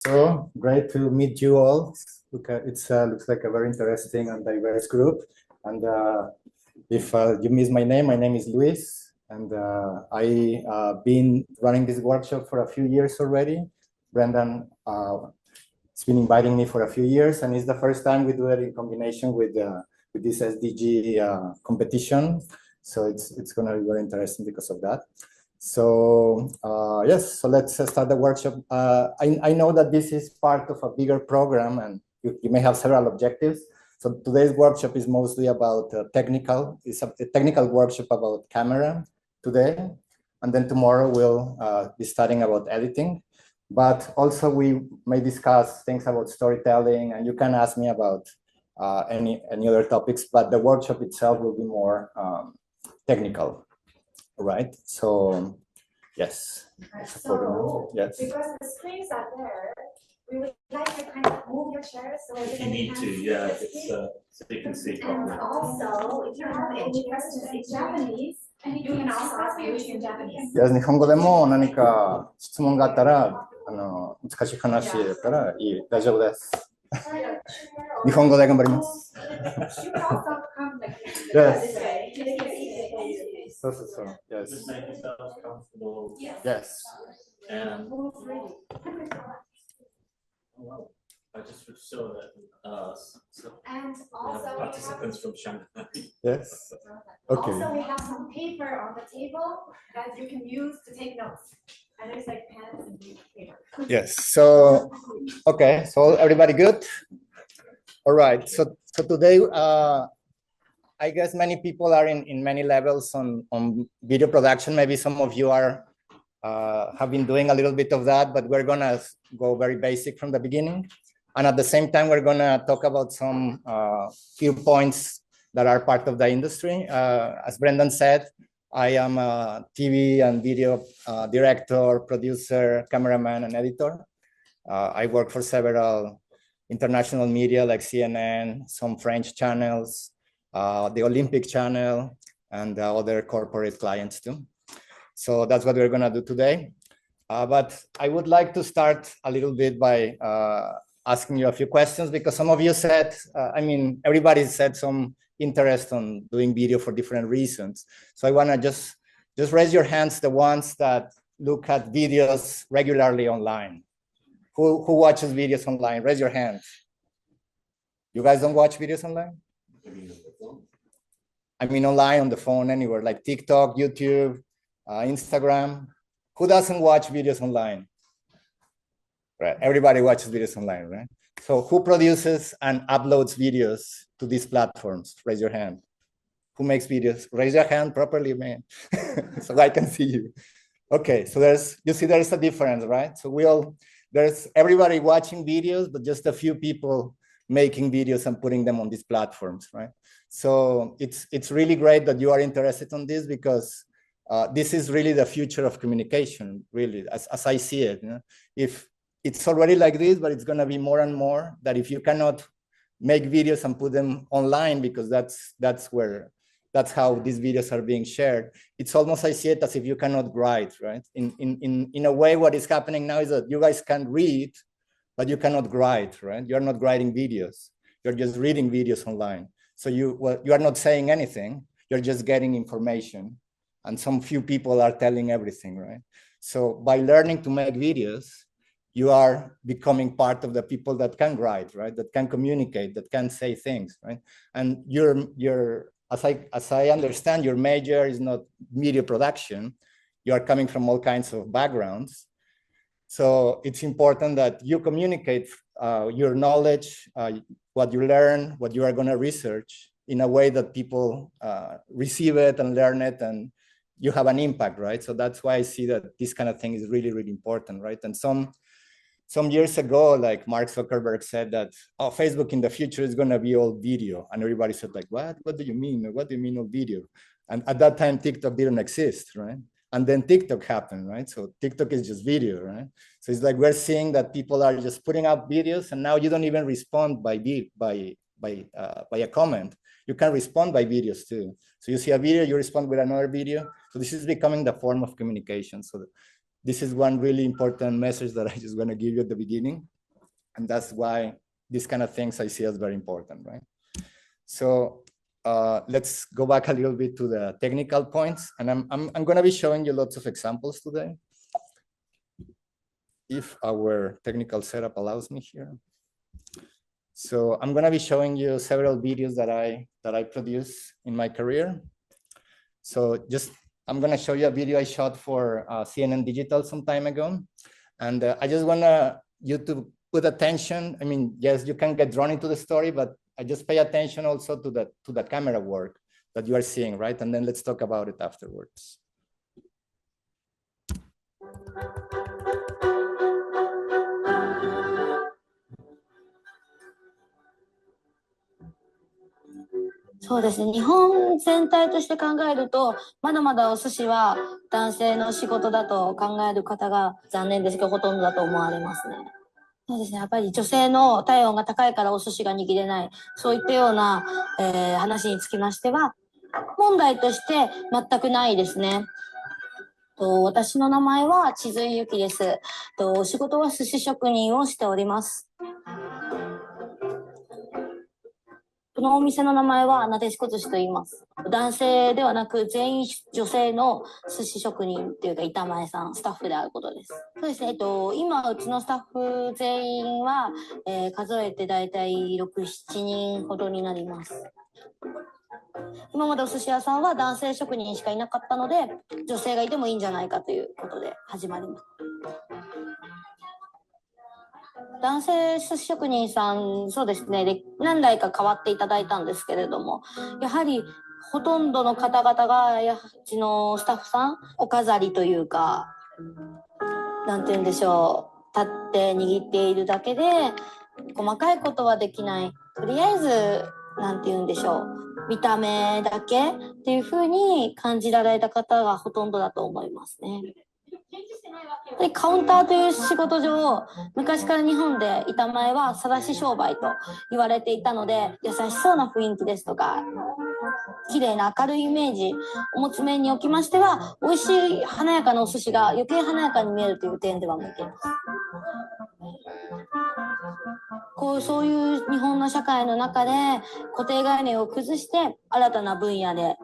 So great to meet you all. Looks like a very interesting and diverse group. And if you miss my name is Luis, and I been running this workshop for a few years already. Brendan has been inviting me for a few years, and it's the first time we do it in combination with this SDG competition. So it's going to be very interesting because of that. So yes, so let's start the workshop. I know that this is part of a bigger program, and you may have several objectives. So today's workshop is mostly about technical. It's a technical workshop about camera today, and then tomorrow we'll be studying about editing. But also we may discuss things about storytelling, and you can ask me about any other topics. But the workshop itself will be more technical. Right. So, yes. Right. So, yes. Because the screens are there, we would like to kind of move your chairs so if you need to, yeah, it's, so you can see properly. And also, if you have any questions in Japanese, you can also ask me in Japanese. Yes, 日本語でも何か質問があったら、難しい話だったら大丈夫です。日本語で頑張ります。Yes. So. Yes. Just make yourself comfortable. Yes. And well, I just saw that and also participants from Shanghai. Yes. Okay. Also, we have some paper on the table that you can use to take notes. And there's like pens and paper. Yes. So, okay. So everybody good? All right. So today, I guess many people are in many levels on video production. Maybe some of you are have been doing a little bit of that, but we're gonna go very basic from the beginning. And at the same time, we're gonna talk about some few points that are part of the industry. As Brendan said, I am a TV and video director, producer, cameraman, and editor. I work for several international media like CNN, some French channels, the Olympic channel, and other corporate clients too. So that's what we're gonna do today. But I would like to start a little bit by asking you a few questions, because some of you said, everybody said some interest on doing video for different reasons. So I wanna just raise your hands, the ones that look at videos regularly online. Who watches videos online? Raise your hand. You guys don't watch videos online? I mean online, on the phone, anywhere, like TikTok, YouTube, Instagram. Who doesn't watch videos online? Right, everybody watches videos online, right? So who produces and uploads videos to these platforms? Raise your hand. Who makes videos? Raise your hand properly, man, so I can see you. Okay, so you see there's a difference, right? So there's everybody watching videos, but just a few people making videos and putting them on these platforms, right? So it's really great that you are interested in this, because this is really the future of communication, really, as I see it. You know? If it's already like this, but it's gonna be more and more that if you cannot make videos and put them online, because that's how these videos are being shared. It's almost, I see it as if you cannot write, right? In a way, what is happening now is that you guys can read, but you cannot write, right? You're not writing videos. You're just reading videos online. So you are not saying anything. You're just getting information. And some few people are telling everything, right? So by learning to make videos, you are becoming part of the people that can write, right? That can communicate, that can say things, right? And as I understand, your major is not media production. You are coming from all kinds of backgrounds. So it's important that you communicate your knowledge, what you learn, what you are gonna research in a way that people receive it and learn it, and you have an impact, right? So that's why I see that this kind of thing is really, really important, right? And some years ago, like Mark Zuckerberg said that, oh, Facebook in the future is gonna be all video. And everybody said like, what do you mean? What do you mean all video? And at that time, TikTok didn't exist, right? And then TikTok happened, right? So TikTok is just video, right? So it's like we're seeing that people are just putting out videos, and now you don't even respond by a comment. You can respond by videos too. So you see a video, you respond with another video. So this is becoming the form of communication. So this is one really important message that I just want to give you at the beginning. And that's why these kind of things I see as very important, right? So let's go back a little bit to the technical points. And I'm going to be showing you lots of examples today, if our technical setup allows me here. So I'm going to be showing you several videos that I produced in my career. So I'm going to show you a video I shot for CNN Digital some time ago. And I just want you to put attention. I mean, yes, you can get drawn into the story, but I just pay attention also to the camera work that you are seeing, right? And then let's talk about it afterwards.そうですね。日本全体として考えると、まだまだお寿司は男性の仕事だと考える方が残念ですけど、ほとんどだと思われますね。そうですね。やっぱり女性の体温が高いからお寿司が握れない。そういったような、話につきましては、問題として全くないですね。私の名前は千鶴ゆきです。仕事は寿司職人をしております。このお店の名前はなでしこ寿司と言います。男性ではなく全員女性の寿司職人っていうか板前さん、スタッフであることです。そうですね。今うちのスタッフ全員は、数えてだいたい6、7人ほどになります。今までお寿司屋さんは男性職人しかいなかったので、女性がいてもいいんじゃないかということで始まります。男性寿司職人さん、そうですね、何代か変わっていただいたんですけれども、やはりほとんどの方々がうちのスタッフさん、お飾りというか、なんて言うんでしょう、立って握っているだけで細かいことはできない。とりあえずなんて言うんでしょう、見た目だけっていう風に感じられた方がほとんどだと思いますね。でカウンターという仕事上、昔から日本で板前は晒し商売と言われていたので、優しそうな雰囲気ですとか、綺麗な明るいイメージを持つ面におきましては、美味しい華やかなお寿司が余計華やかに見えるという点では向いています。そういう日本の社会の中で固定概念を崩して新たな分野で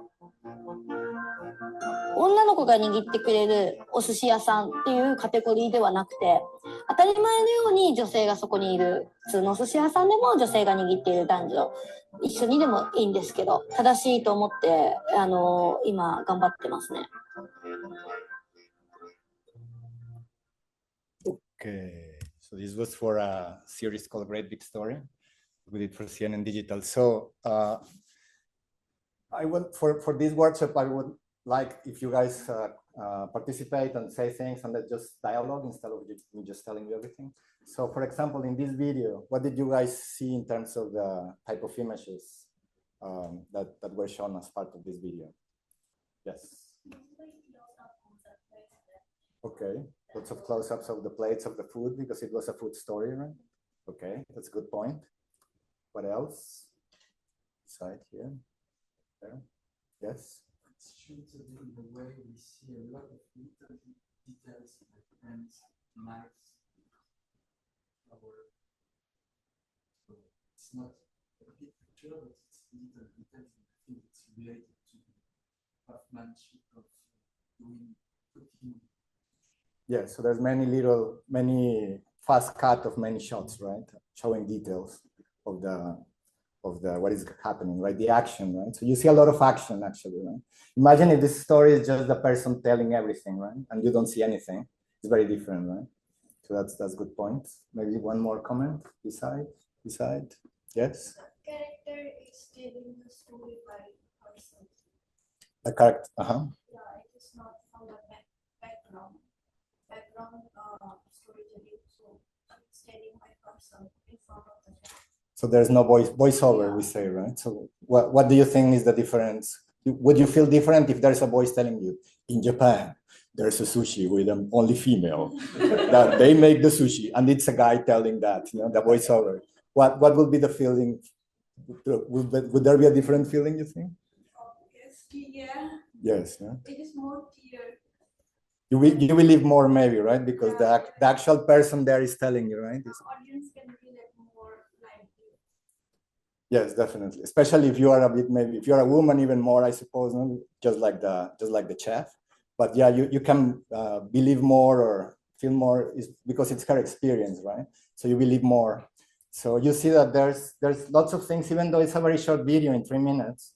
女の子が握ってくれるお寿司屋さんっていうカテゴリーではなくて、当たり前のように女性がそこにいる、普通のお寿司屋さんでも女性が握っている男女一緒にでもいいんですけど、正しいと思って今頑張ってますね。Okay, so this was for a series called Great Big Story. We did for CNN Digital. So I want for this workshop, I would like if you guys participate and say things and let's just dialogue instead of me just telling you everything. So for example, in this video, what did you guys see in terms of the type of images that were shown as part of this video? Yes. Okay, lots of close-ups of the plates of the food because it was a food story, right? Okay, that's a good point. What else? Side here. There. Yes. It's shooted in the way we see a lot of little details like hands, knives, flower. So it's not a big picture, but it's little details. I think it's related to the craftsmanship of doing cooking. Yeah, so there's many fast cut of many shots, right? Showing details of the what is happening, right? The action, right? So you see a lot of action actually, right? Imagine if this story is just the person telling everything, right? And you don't see anything. It's very different, right? So that's a good point. Maybe one more comment beside. Yes? The character is telling the story by person. The character, Yeah, it is not from the background storytelling. So it's telling by person in front of the camera. So there's no voiceover, we say, right? So what do you think is the difference? Would you feel different if there's a voice telling you, in Japan, there's a sushi with an only female, that they make the sushi, and it's a guy telling that, you know, the voiceover. What would be the feeling? Would there be a different feeling, you think? Yes, yeah. Yes. Yeah? It is more clear. you believe more maybe, right? Because the actual person there is telling you, right? The audience can be like more lively. Yes, definitely. Especially if you are a bit, maybe if you're a woman, even more, I suppose, no? Just like the chef. But yeah, you can believe more or feel more is because it's her experience, right? So you believe more. So you see that there's lots of things, even though it's a very short video in 3 minutes,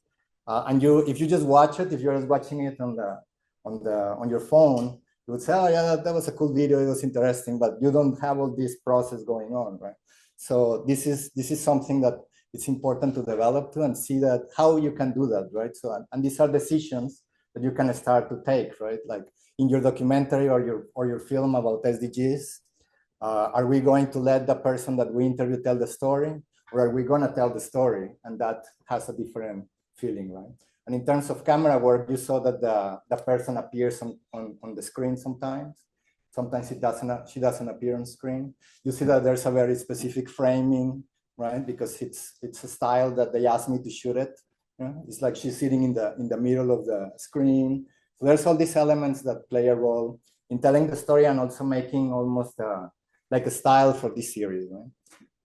and if you just watch it, if you're just watching it on your phone, you would say, oh yeah, that was a cool video, it was interesting, but you don't have all this process going on, right? So this is something that it's important to develop to and see that how you can do that, right? So and these are decisions that you can start to take, right? Like in your documentary or your film about SDGs, are we going to let the person that we interview tell the story, or are we going to tell the story? And that has a different feeling, right? And in terms of camera work, you saw that the person appears on the screen sometimes. Sometimes she doesn't appear on screen. You see that there's a very specific framing, right? Because it's a style that they asked me to shoot it. It's like she's sitting in the middle of the screen. So there's all these elements that play a role in telling the story and also making almost like a style for this series, right?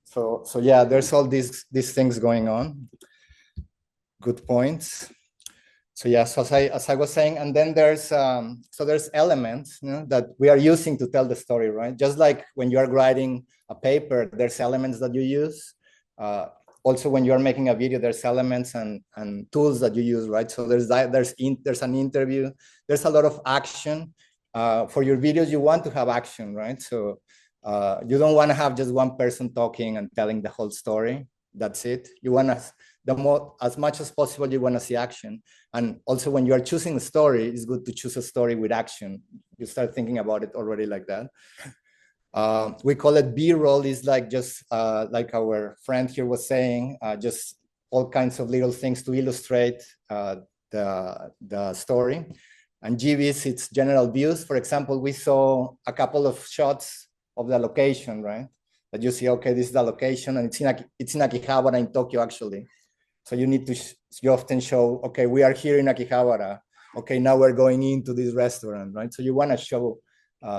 So yeah, there's all these things going on. Good points. So yeah, so as I was saying, and then there's elements, you know, that we are using to tell the story, right? Just like when you are writing a paper, there's elements that you use. Also, when you are making a video, there's elements and tools that you use, right? So there's an interview. There's a lot of action. For your videos, you want to have action, right? So you don't want to have just one person talking and telling the whole story. That's it. You want to as much as possible, you want to see action. And also when you are choosing a story, it's good to choose a story with action. You start thinking about it already like that. We call it B-roll. Is like just like our friend here was saying, just all kinds of little things to illustrate the story. And GVs, it's general views. For example, we saw a couple of shots of the location, right? That you see, okay, this is the location, and it's in Akihabara in Tokyo, actually. So you need to, you often show, okay, we are here in Akihabara. Okay, now we're going into this restaurant, right? So you want to show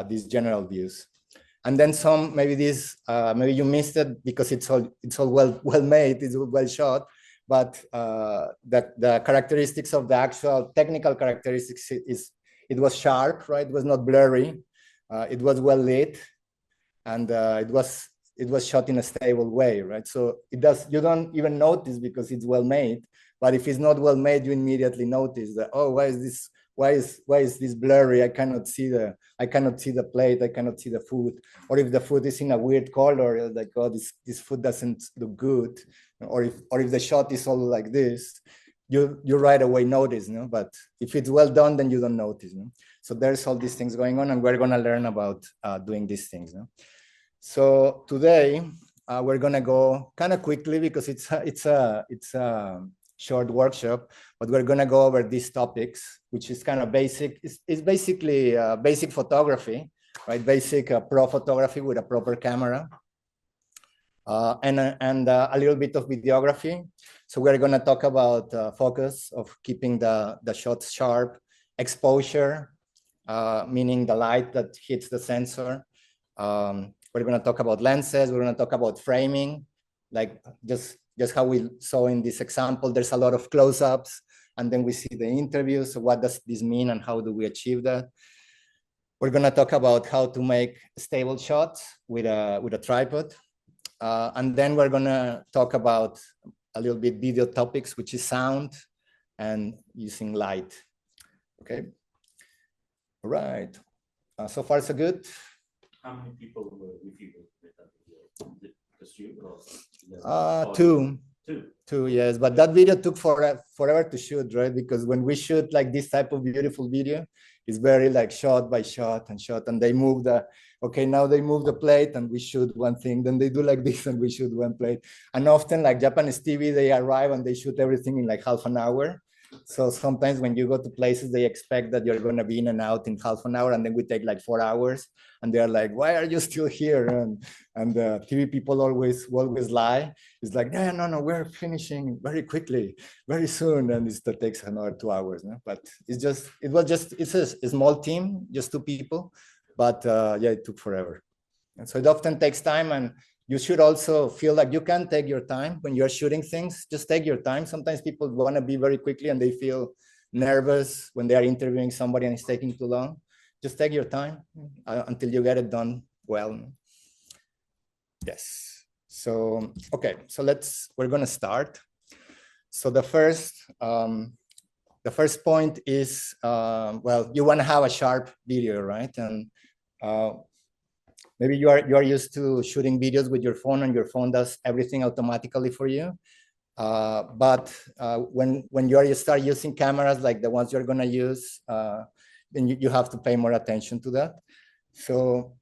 these general views. And then some, maybe maybe you missed it because it's all well made, it's well shot, but the characteristics of the actual technical characteristics it was sharp, right? It was not blurry. It was well lit, and it was shot in a stable way, right? So you don't even notice because it's well made, but if it's not well made, you immediately notice that, oh, why is this blurry? I cannot see the plate, I cannot see the food. Or if the food is in a weird color, like, oh, this food doesn't look good. Or if the shot is all like this, you right away notice, no? But if it's well done, then you don't notice, no? So there's all these things going on, and we're gonna learn about doing these things, no? So today we're gonna go kind of quickly because it's a short workshop, but we're gonna go over these topics, which is kind of basic. It's basically basic photography, right? Basic pro photography with a proper camera, and a little bit of videography. So we're gonna talk about focus, of keeping the shots sharp, exposure, meaning the light that hits the sensor. We're going to talk about lenses. We're going to talk about framing, like just how we saw in this example. There's a lot of close-ups, and then we see the interview. So what does this mean, and how do we achieve that? We're going to talk about how to make stable shots with a tripod, and then we're going to talk about a little bit video topics, which is sound and using light. Okay. All right. So far, so good. How many people were with you with that video? Just you or Two, yes. But that video took forever to shoot, right? Because when we shoot like this type of beautiful video, it's very like shot by shot, and they move now they move the plate and we shoot one thing. Then they do like this and we shoot one plate. And often like Japanese TV, they arrive and they shoot everything in like half an hour. So sometimes when you go to places, they expect that you're going to be in and out in half an hour, and then we take like 4 hours, and they're like, "Why are you still here?" And the TV people always lie. It's like, no, we're finishing very quickly, very soon, and that takes another 2 hours. No? But it's a small team, just 2 people, but yeah, it took forever. And so it often takes time, and you should also feel like you can take your time when you're shooting things. Just take your time. Sometimes people want to be very quickly and they feel nervous when they are interviewing somebody and it's taking too long. Just take your time until you get it done well. Yes. So, okay. So we're going to start. So the first point is, well, you want to have a sharp video, right? And maybe you are used to shooting videos with your phone, and your phone does everything automatically for you. But when you start using cameras like the ones you're going to use, then you have to pay more attention to that. So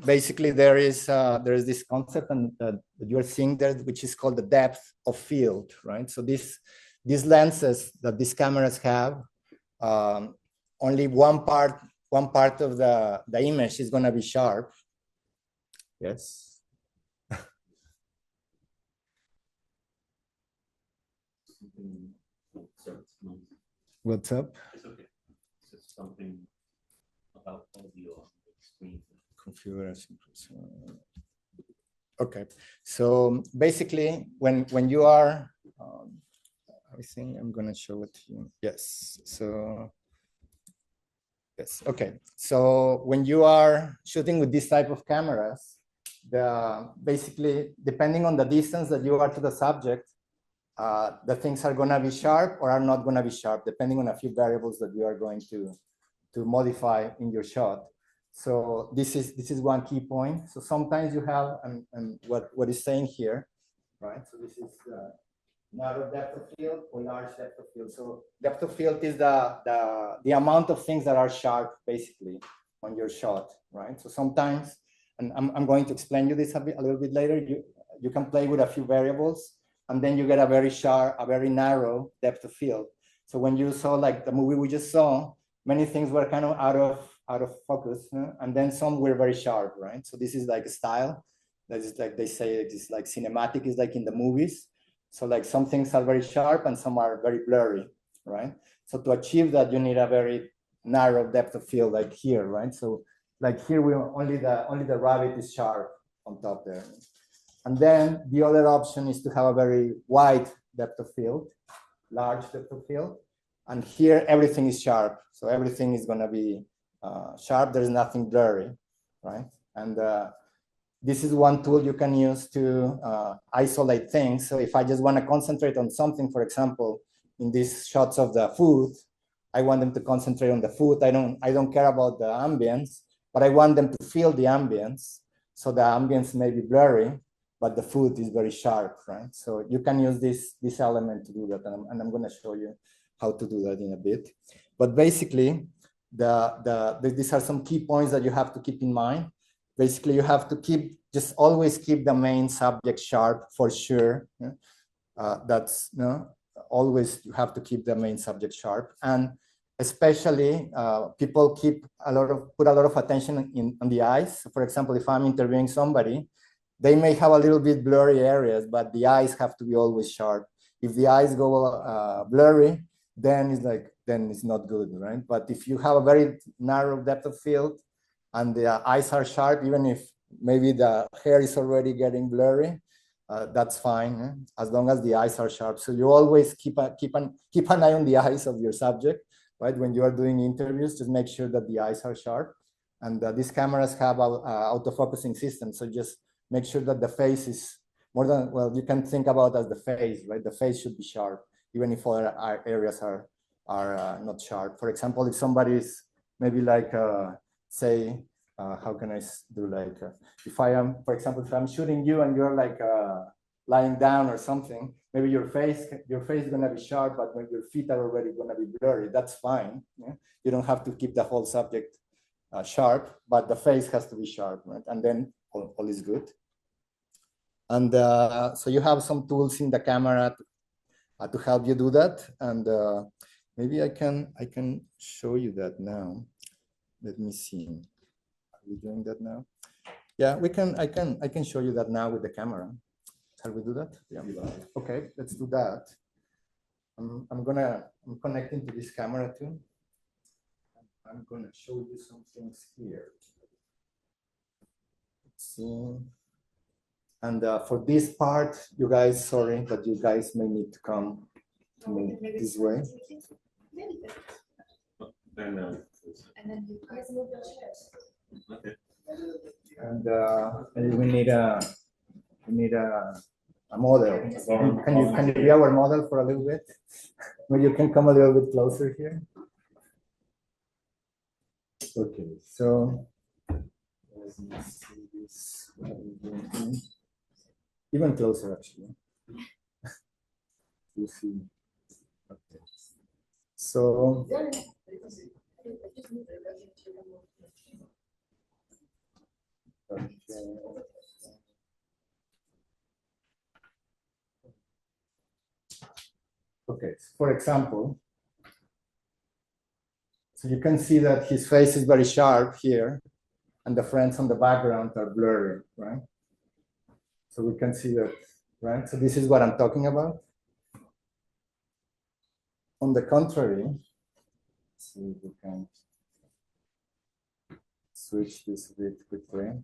basically, there is this concept that you're seeing there, which is called the depth of field, right? So these lenses that these cameras have, only one part of the image is going to be sharp. Yes. What's up? It's okay. It's just something about audio on the screen. Configuration. Okay. So basically, when you are, I think I'm going to show it to you. Yes. So. Yes. Okay. So when you are shooting with this type of cameras, basically, depending on the distance that you are to the subject, the things are going to be sharp or are not going to be sharp, depending on a few variables that you are going to modify in your shot. So this is one key point. So sometimes you have, and what is saying here, right? So this is narrow depth of field or large depth of field. So depth of field is the amount of things that are sharp, basically, on your shot, right? So sometimes, and I'm going to explain you this a little bit later, you can play with a few variables, and then you get a very narrow depth of field. So when you saw like the movie we just saw, many things were kind of out of focus, and then some were very sharp, right? So this is like a style that is like, they say it's like cinematic, is like in the movies. So like some things are very sharp and some are very blurry, right? So to achieve that, you need a very narrow depth of field, like here, right? So like here, only the rabbit is sharp on top there. And then the other option is to have a very wide depth of field, large depth of field. And here, everything is sharp. So everything is going to be sharp. There's nothing blurry, right? And this is one tool you can use to isolate things. So if I just want to concentrate on something, for example, in these shots of the food, I want them to concentrate on the food. I don't care about the ambience, but I want them to feel the ambience. So the ambience may be blurry, but the food is very sharp, right? So you can use this element to do that, and I'm going to show you how to do that in a bit. But basically, these are some key points that you have to keep in mind. Basically, you have to always keep the main subject sharp for sure. That's always you have to keep the main subject sharp, and especially people put a lot of attention on the eyes. For example, if I'm interviewing somebody, they may have a little bit blurry areas, but the eyes have to be always sharp. If the eyes go blurry, then it's not good, right? But if you have a very narrow depth of field and the eyes are sharp, even if maybe the hair is already getting blurry, that's fine, as long as the eyes are sharp. So you always keep an eye on the eyes of your subject, right? When you are doing interviews, just make sure that the eyes are sharp. And these cameras have autofocusing system, so just make sure that the face is you can think about as the face, right? The face should be sharp, even if other areas are not sharp. For example, if somebody is maybe like, say, how can I do like, for example, if I'm shooting you and you're like lying down or something, maybe your face is gonna be sharp, but when your feet are already gonna be blurry, that's fine. Yeah? You don't have to keep the whole subject sharp, but the face has to be sharp, right? And then all is good. And so you have some tools in the camera to help you do that. And maybe I can show you that now. Let me see. Are we doing that now? Yeah, I can show you that now with the camera. Shall we do that? Yeah. Okay, let's do that. I'm connecting to this camera too. I'm gonna show you some things here. Let's see. And for this part, you guys, sorry, but you guys may need to come to me this way. Then, And then you guys move the chairs. okay. And we need a model. Can you be our model for a little bit? Maybe you can come a little bit closer here. Okay, so let me see this. Even closer, actually. You see. Okay. So. Okay. Okay, for example, so you can see that his face is very sharp here, and the friends on the background are blurry, right? So we can see that, right? So this is what I'm talking about. On the contrary, let's see if we can switch this a bit quickly.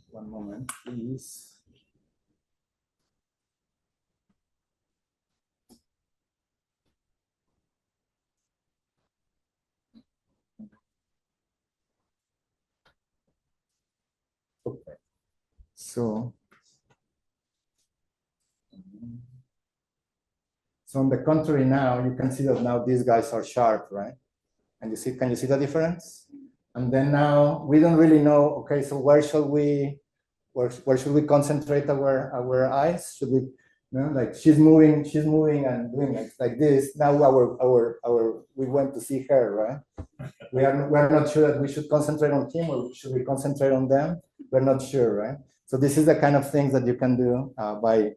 One moment, please. Okay, so on the contrary now, you can see that now these guys are sharp, right? And you see, can you see the difference? And then now we don't really know, okay, so where should we concentrate our eyes? Should we, you know, like she's moving and doing like this. Now we went to see her, right? We're not sure that we should concentrate on him or should we concentrate on them? We're not sure, right? So this is the kind of things that you can do by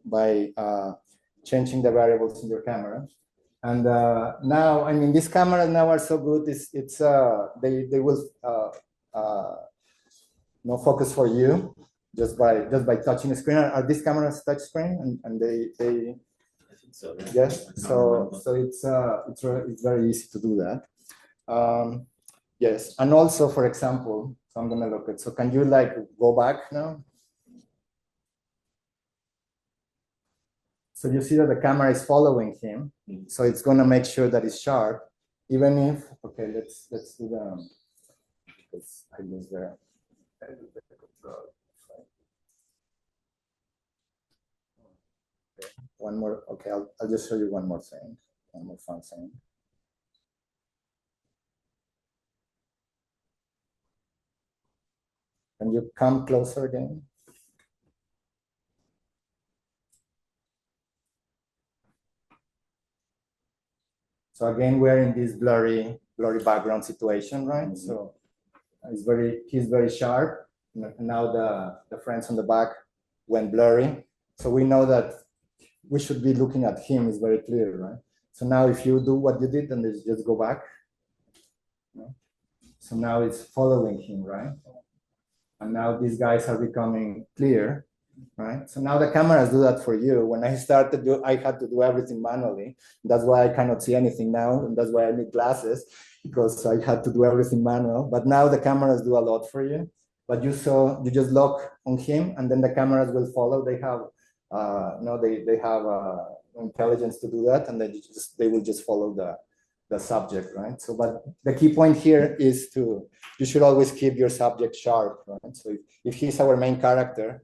changing the variables in your camera. And now, I mean, these cameras now are so good. They will no focus for you just by touching the screen. Are these cameras touch screen? And they I think so. yes. So it's very easy to do that. Yes, and also, for example, so I'm gonna look at. So can you like go back now? So you see that the camera is following him. So it's gonna make sure that it's sharp, even if, okay, let's do the, because I lose the control. Okay, one more, okay, I'll just show you one more thing, one more fun thing. Can you come closer again? So again, we're in this blurry background situation, right? So he's very sharp. Now the friends on the back went blurry. So we know that we should be looking at him is very clear, right? So now if you do what you did, then just go back. So now it's following him, right? And now these guys are becoming clear, right? So now the cameras do that for you. When I started, I had to do everything manually. That's why I cannot see anything now, and that's why I need glasses, because I had to do everything manual. But now the cameras do a lot for you. But you just lock on him, and then the cameras will follow. They have, they have intelligence to do that, and then they will just follow the subject, right? So, but the key point here is you should always keep your subject sharp, right? So if he's our main character,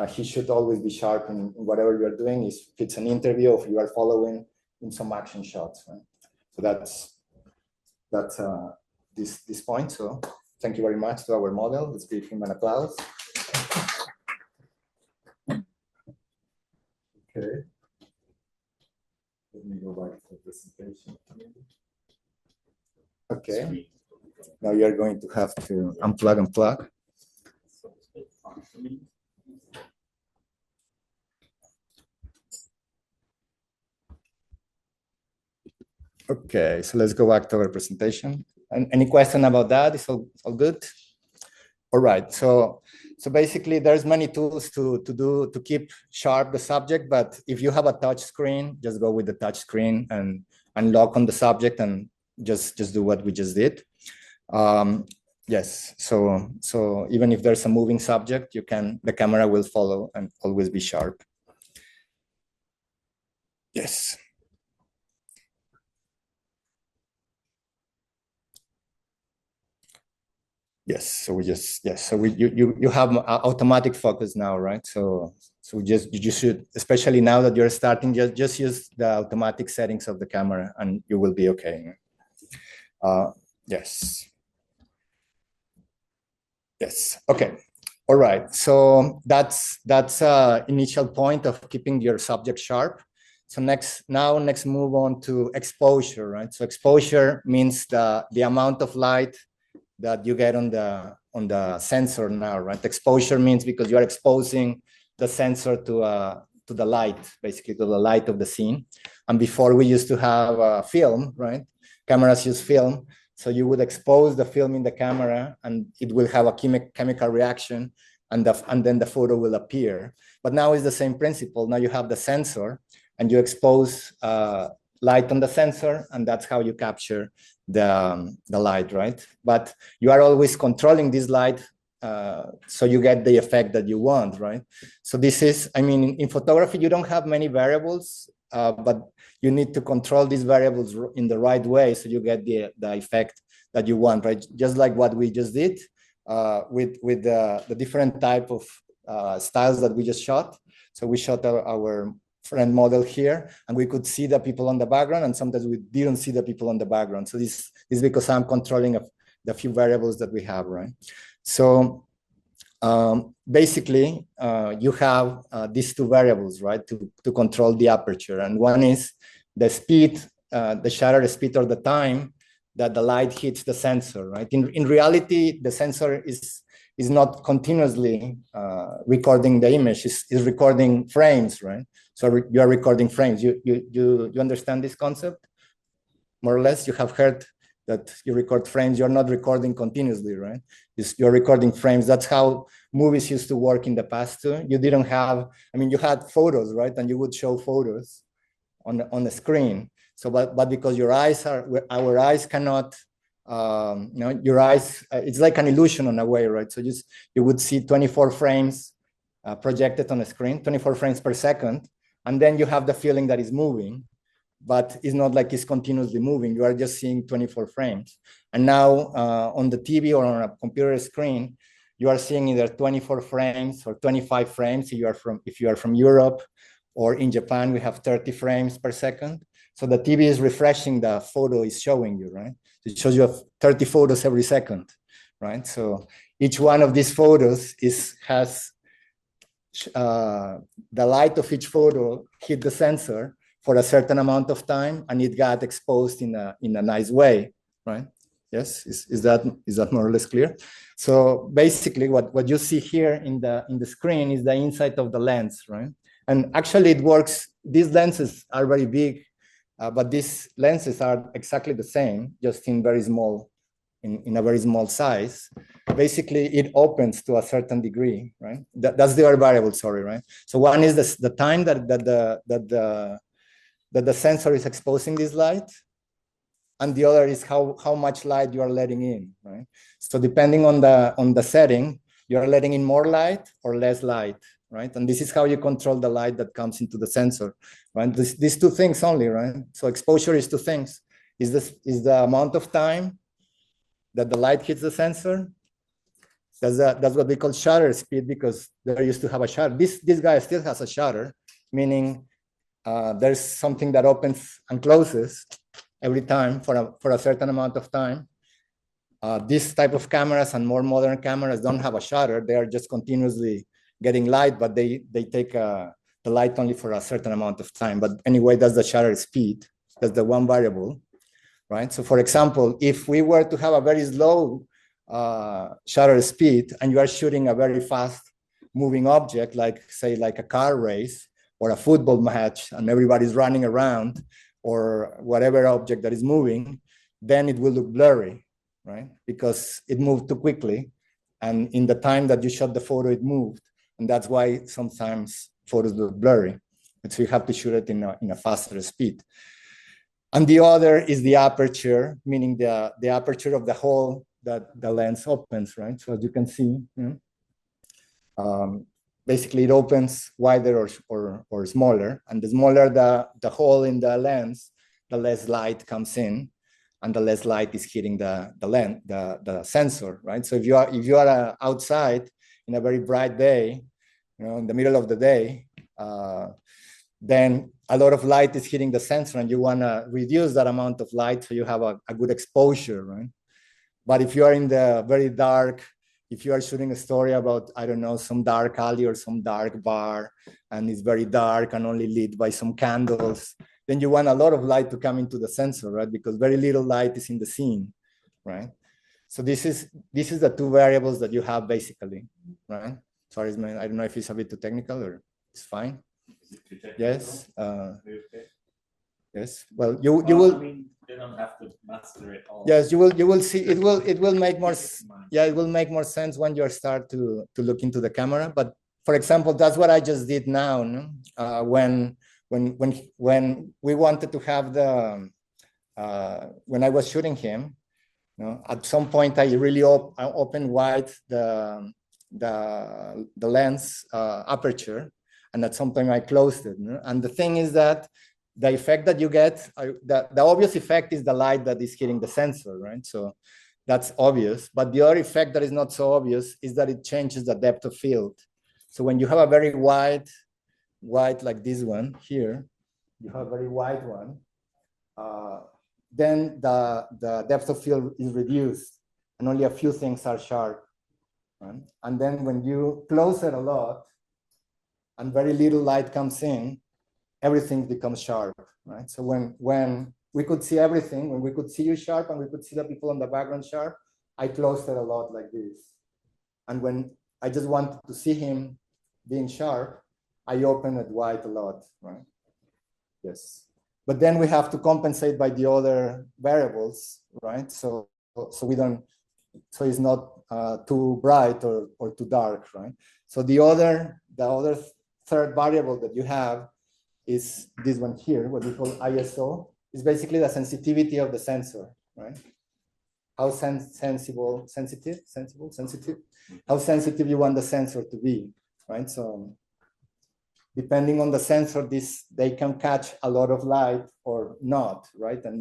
he should always be sharp in whatever you're doing. If it's an interview, if you are following in some action shots, right? So that's this point. So thank you very much to our model. Let's give him an applause. Okay. Let me go back to the presentation. Okay. Now you're going to have to unplug. Okay, so let's go back to our presentation. And any question about that? Is all good? All right, so basically there's many tools to keep sharp the subject, but if you have a touch screen, just go with the touch screen and lock on the subject and just do what we just did. Yes, so even if there's a moving subject, the camera will follow and always be sharp. Yes. Yes, so you have automatic focus now, right? So you should, especially now that you're starting, just use the automatic settings of the camera and you will be okay. Yes. Yes. Okay. All right. So that's initial point of keeping your subject sharp. So next move on to exposure, right? So exposure means the amount of light that you get on the sensor now, right? Exposure means because you are exposing the sensor to the light, basically to the light of the scene. And before we used to have film, right? Cameras use film. So you would expose the film in the camera and it will have a chemical reaction and then the photo will appear. But now it's the same principle. Now you have the sensor and you expose light on the sensor and that's how you capture the light, right? But you are always controlling this light so you get the effect that you want, right? So this is, I mean, in photography, you don't have many variables, but you need to control these variables in the right way so you get the effect that you want, right? Just like what we just did with the different type of styles that we just shot. So we shot our friend model here and we could see the people on the background and sometimes we didn't see the people on the background. So this is because I'm controlling the few variables that we have, right? So basically you have these two variables, right, to control the aperture. And one is the speed, the shutter speed or the time that the light hits the sensor, right? In reality, the sensor is not continuously recording the image, is recording frames, right? So you are recording frames. You understand this concept? More or less, you have heard that you record frames, you're not recording continuously, right? You're recording frames. That's how movies used to work in the past too. You didn't have, I mean, you had photos, right? And you would show photos on the screen. So, but because our eyes cannot, your eyes, it's like an illusion in a way, right? So you would see 24 frames projected on the screen, 24 frames per second. And then you have the feeling that it's moving, but it's not like it's continuously moving. You are just seeing 24 frames. And now on the TV or on a computer screen, you are seeing either 24 frames or 25 frames if you are from Europe, or in Japan, we have 30 frames per second. So the TV is refreshing the photo it's showing you, right? It shows you 30 photos every second, right? So each one of these photos has the light of each photo hit the sensor for a certain amount of time and it got exposed in a nice way, right? Yes, is that more or less clear? So basically what you see here in the screen is the inside of the lens, right? And actually it works, these lenses are very big, but these lenses are exactly the same, just in very small, in a very small size. Basically it opens to a certain degree, right? That's the other variable, sorry, right? So one is the time that the sensor is exposing this light, and the other is how much light you are letting in, right? So depending on the setting, you are letting in more light or less light, right? And this is how you control the light that comes into the sensor, right? These two things only, right? So exposure is two things. Is the amount of time that the light hits the sensor. That's what we call shutter speed, because they used to have a shutter. This guy still has a shutter, meaning there's something that opens and closes every time for a certain amount of time. This type of cameras and more modern cameras don't have a shutter. They are just continuously getting light, but they take the light only for a certain amount of time. But anyway, that's the shutter speed. That's the one variable, right? So for example, if we were to have a very slow shutter speed and you are shooting a very fast moving object, like say like a car race or a football match and everybody's running around, or whatever object that is moving, then it will look blurry, right? Because it moved too quickly. And in the time that you shot the photo, it moved. And that's why sometimes photos look blurry. And so you have to shoot it in a faster speed. And the other is the aperture, meaning the aperture of the hole that the lens opens, right? So as you can see, basically it opens wider or smaller. And the smaller the hole in the lens, the less light comes in, and the less light is hitting the sensor, right? So if you are outside in a very bright day, in the middle of the day, then a lot of light is hitting the sensor, and you want to reduce that amount of light so you have a good exposure, right? But if you are in the very dark, if you are shooting a story about, I don't know, some dark alley or some dark bar, and it's very dark and only lit by some candles, then you want a lot of light to come into the sensor, right? Because very little light is in the scene, right? So this is the two variables that you have basically, right? Sorry, I don't know if it's a bit too technical or it's fine. Yes. Yes. Well, you will. I mean, they don't have to master it all. Yes, you will see. It will make more. Yeah, it will make more sense when you start to look into the camera. But for example, that's what I just did now. No? When we wanted to have when I was shooting him, at some point I really opened wide the lens aperture, and at some point I closed it. And the thing is that the effect that you get, the obvious effect is the light that is hitting the sensor, right? So that's obvious. But the other effect that is not so obvious is that it changes the depth of field. So when you have a very wide like this one here, you have a very wide one, then the depth of field is reduced and only a few things are sharp. Right? And then when you close it a lot and very little light comes in, everything becomes sharp, right? So when we could see everything, when we could see you sharp and we could see the people in the background sharp, I closed it a lot like this. And when I just wanted to see him being sharp, I opened it wide a lot, right? Yes. But then we have to compensate by the other variables, right? So it's not too bright or too dark, right? So the other third variable that you have is this one here, what we call ISO. Is basically the sensitivity of the sensor, right? How sensitive, how sensitive you want the sensor to be, right? So depending on the sensor, they can catch a lot of light or not, right? And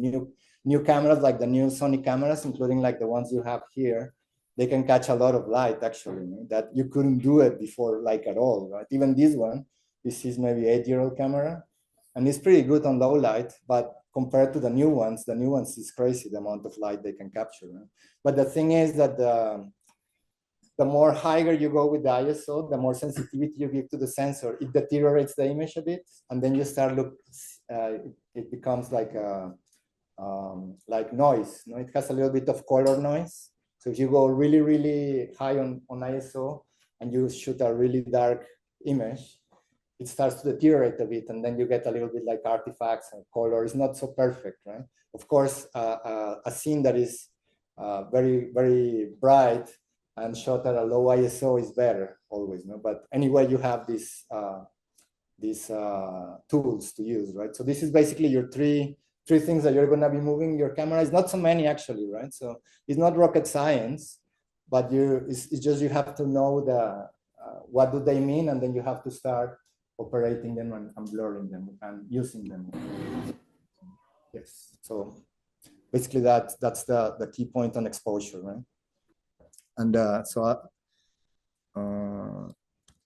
new cameras, like the new Sony cameras, including like the ones you have here, they can catch a lot of light actually, that you couldn't do it before like at all, right? Even this one, this is maybe 8-year-old camera, and it's pretty good on low light, but compared to the new ones is crazy, the amount of light they can capture. Right? But the thing is that the more higher you go with the ISO, the more sensitivity you give to the sensor, it deteriorates the image a bit, and then you start it becomes like noise. It has a little bit of color noise. So if you go really, really high on ISO and you shoot a really dark image, it starts to deteriorate a bit, and then you get a little bit like artifacts and color. It's not so perfect, right? Of course, a scene that is very, very bright and shot at a low ISO is better always, no? But anyway, you have these tools to use, right? So this is basically your three things that you're gonna be moving your camera. It's not so many actually, right? So it's not rocket science, but it's just you have to know what do they mean, and then you have to start operating them and blurring them and using them. Yes, so basically that's the key point on exposure, right? And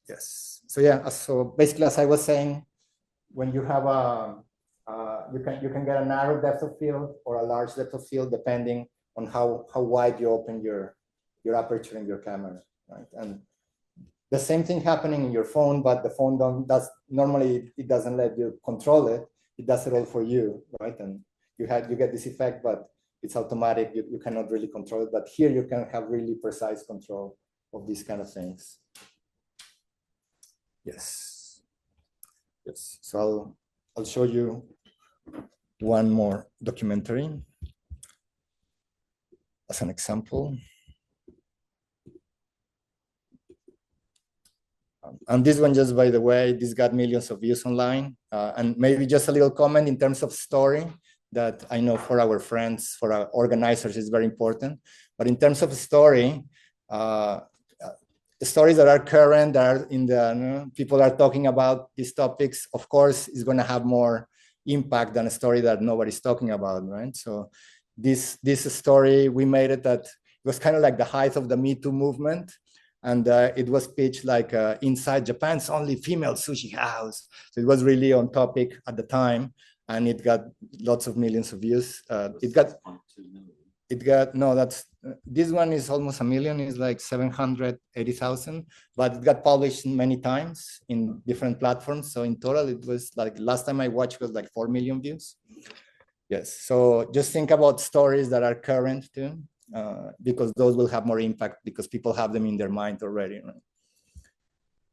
yes, so yeah, so basically as I was saying, when you have you can get a narrow depth of field or a large depth of field depending on how wide you open your aperture in your camera, right? And the same thing happening in your phone, but the phone normally it doesn't let you control it. It does it all for you, right? And you get this effect, but it's automatic. You cannot really control it. But here you can have really precise control of these kind of things. Yes. Yes. So I'll show you one more documentary as an example. And this one, just by the way, this got millions of views online. And maybe just a little comment in terms of story that I know for our friends, for our organizers, is very important. But in terms of story, the stories that are current, that are in the, people are talking about these topics, of course, is going to have more impact than a story that nobody's talking about, right? So this story, we made it that it was kind of like the height of the Me Too movement. And it was pitched like inside Japan's only female sushi house. So it was really on topic at the time, and it got lots of millions of views. This one is almost 1 million, is like 780,000, but it got published many times in different platforms. So in total, it was like, last time I watched was like 4 million views. Yes, so just think about stories that are current too. Because those will have more impact because people have them in their mind already, right?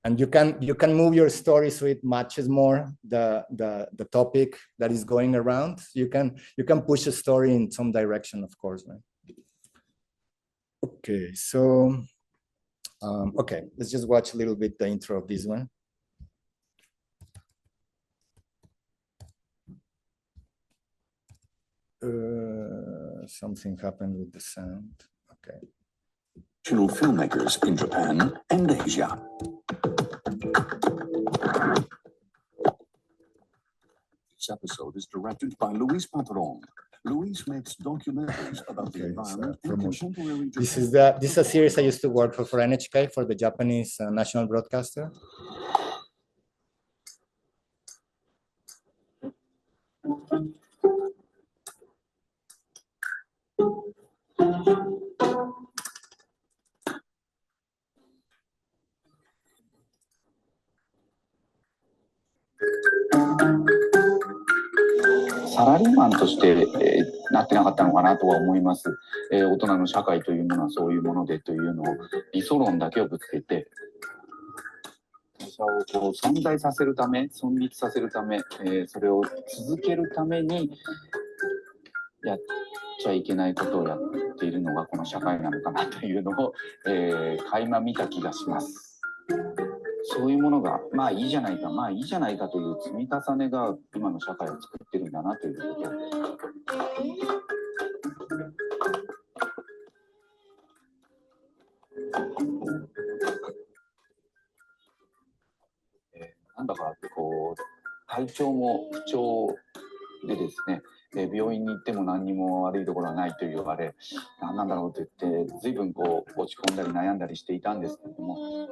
And you can move your story so it matches more the topic that is going around. You can push a story in some direction, of course, right? Okay, so okay, let's just watch a little bit the intro of this one. Something happened with the sound. Okay. Filmmakers in Japan and Asia. This episode is directed by Luis Patron. Luis makes documentaries about the environment and contemporary Japan. This is a series I used to work for NHK, for the Japanese national broadcaster.サラリーマンとして、なってなかったのかなとは思います。大人の社会というものはそういうものでというのを理想論だけをぶつけて、会社をこう存在させるため、存立させるため、それを続けるためにやっちゃいけないことをやっているのがこの社会なのかなというのを、垣間見た気がします。そういうものがまあいいじゃないか、まあいいじゃないかという積み重ねが今の社会を作ってるんだなということ。なんだかこう体調も不調でですね、病院に行っても何にも悪いところはないと言われ、何なんだろうと言って随分こう落ち込んだり悩んだりしていたんですけれども。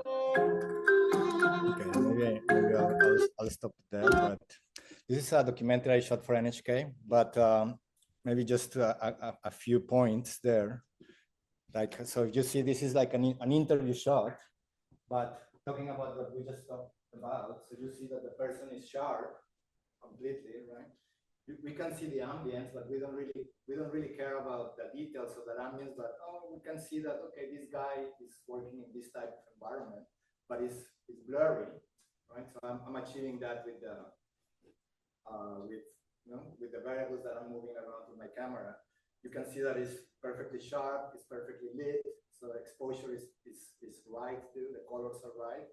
Okay, maybe I'll stop there. But this is a documentary I shot for NHK. But maybe just a few points there. Like, so if you see, this is like an interview shot, but talking about what we just talked about. So you see that the person is sharp completely, right? We can see the ambience, but we don't really care about the details of that ambience. But we can see that, okay, this guy is working in this type of environment, but it's blurry, right? So I'm achieving that with the with the variables that I'm moving around with my camera. You can see that it's perfectly sharp, it's perfectly lit, so the exposure is right too, the colors are right.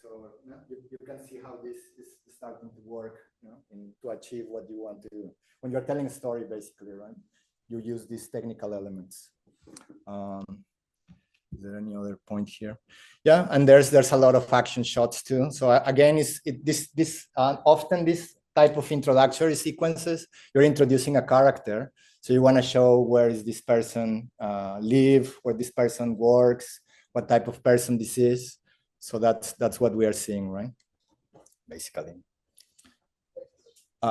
So you can see how this is starting to work, to achieve what you want to do. When you're telling a story, basically, right? You use these technical elements. Is there any other point here? Yeah, and there's a lot of action shots too. So again, often this type of introductory sequences, you're introducing a character. So you want to show where is this person live, where this person works, what type of person this is. So that's what we are seeing, right? Basically.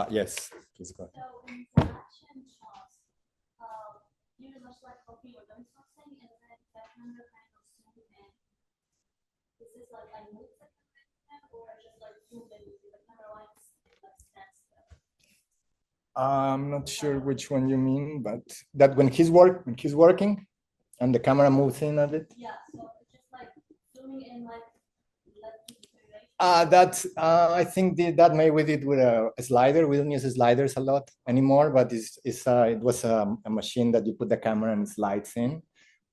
Yes, please go ahead. So in the action shots, you just like copy or doing something, and then the camera kind of zoom in. Is this like I move the camera, or just like zoom in with the camera lines like stands there? I'm not sure which one you mean, but that when he's working, and the camera moves in a bit. Yeah, so it's just like zooming in like I think that maybe we did with a slider. We don't use sliders a lot anymore, but it was a machine that you put the camera and it slides in.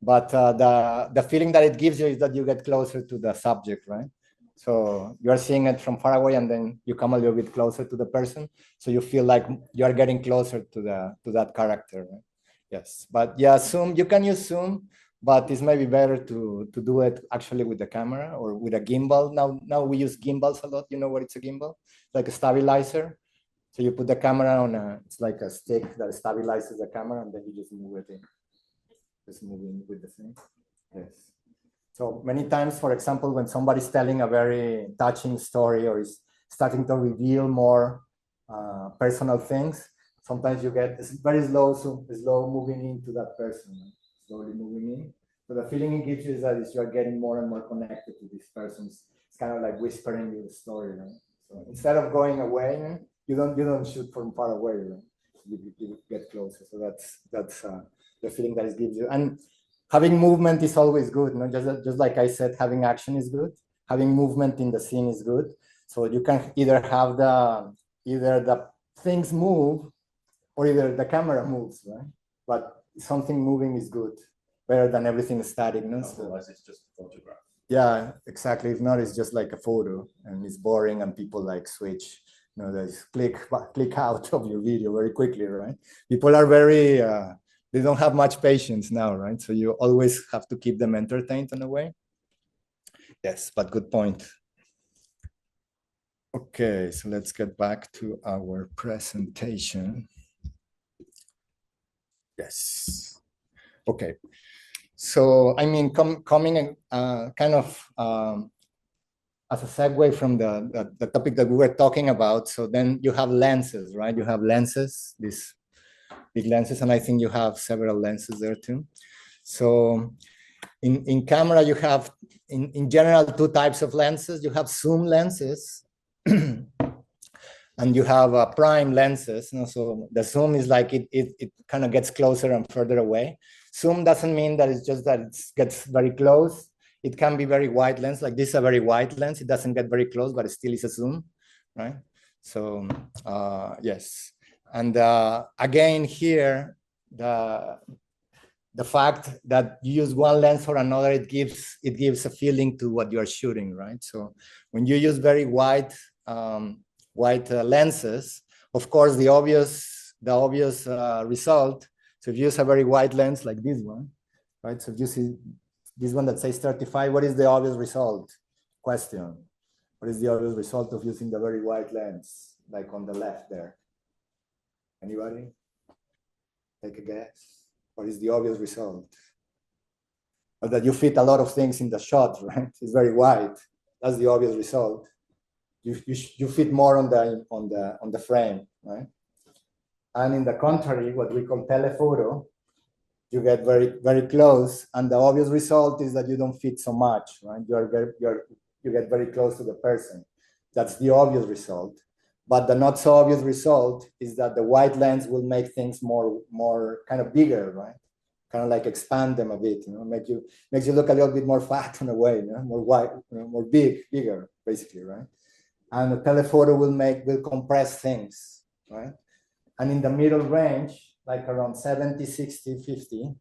But the feeling that it gives you is that you get closer to the subject, right? So you are seeing it from far away, and then you come a little bit closer to the person, so you feel like you are getting closer to that character, right? Yes, but yeah, Zoom, you can use Zoom, but it's maybe better to do it actually with the camera or with a gimbal. Now we use gimbals a lot. You know what it's a gimbal? Like a stabilizer. So you put the camera on it's like a stick that stabilizes the camera, and then you just move it in. Just moving with the thing. Yes. So many times, for example, when somebody's telling a very touching story or is starting to reveal more personal things, sometimes you get this very slow moving into that person, right? Slowly moving in. So the feeling it gives you is that you are getting more and more connected to this person. It's kind of like whispering you the story, right? So instead of going away, you don't shoot from far away, right? You get closer. So that's the feeling that it gives you. And having movement is always good. No? Just like I said, having action is good. Having movement in the scene is good. So you can either have the things move or either the camera moves, right? But something moving is good, better than everything static. No? Otherwise, it's just a photograph. Yeah, exactly. If not, it's just like a photo and it's boring and people like switch. You know, there's click out of your video very quickly, right? People are very, they don't have much patience now, right? So you always have to keep them entertained in a way. Yes, but good point. Okay, so let's get back to our presentation. Yes. Okay. So, I mean, coming kind of as a segue from the topic that we were talking about, so then you have lenses, right? You have lenses, these big lenses, and I think you have several lenses there too. So in camera, you have, in general, two types of lenses. You have zoom lenses, and you have prime lenses. You know, so the zoom is like it kind of gets closer and further away. Zoom doesn't mean that it's just that it gets very close. It can be very wide lens, like this is a very wide lens. It doesn't get very close, but it still is a zoom, right? So yes. And again here, the fact that you use one lens or another, it gives a feeling to what you're shooting, right? So when you use very wide lenses, of course, the obvious result. So if you use a very wide lens like this one, right? So if you see this one that says 35, what is the obvious result? Question. What is the obvious result of using the very wide lens, like on the left there? Anybody? Take a guess. What is the obvious result? Or that you fit a lot of things in the shot, right? It's very wide. That's the obvious result. You fit more on the frame, right? And in the contrary, what we call telephoto, you get very, very close, and the obvious result is that you don't fit so much, right? You get very close to the person. That's the obvious result. But the not so obvious result is that the wide lens will make things more kind of bigger, right? Kind of like expand them a bit, you know, makes you look a little bit more fat in a way, you know, more wide, you know, more bigger, basically, right? And the telephoto will compress things, right? And in the middle range, like around 70, 60, 50,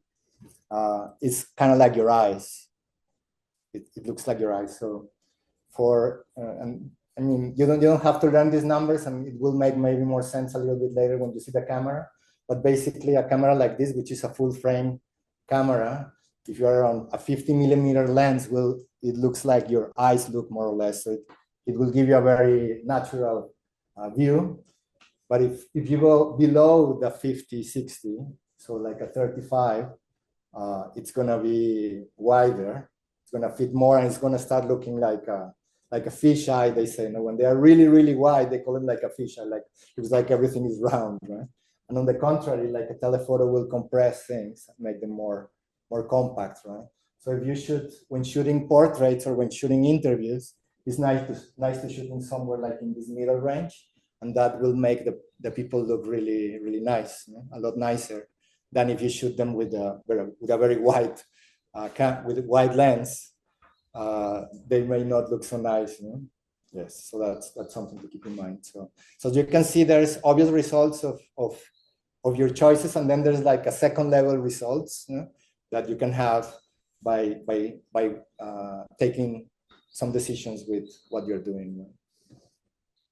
it's kind of like your eyes. It looks like your eyes. So and I mean, you don't have to learn these numbers, and it will make maybe more sense a little bit later when you see the camera. But basically, a camera like this, which is a full frame camera, if you are on a 50mm lens, it looks like your eyes look more or less. So it will give you a very natural view. But if you go below the 50, 60, so like a 35, it's gonna be wider. It's gonna fit more, and it's gonna start looking like a fisheye. They say, you know, when they are really, really wide, they call it like a fisheye. Like it's like everything is round, right? And on the contrary, like a telephoto will compress things, make them more compact, right? So if you shoot, when shooting portraits or when shooting interviews, it's nice to shoot in somewhere like in this middle range. And that will make the people look really, really nice, you know, a lot nicer than if you shoot them with a very wide with a wide lens. They may not look so nice, you know? Yes, so that's something to keep in mind. So you can see there's obvious results of your choices, and then there's like a second level results, you know, that you can have by taking some decisions with what you're doing. Right?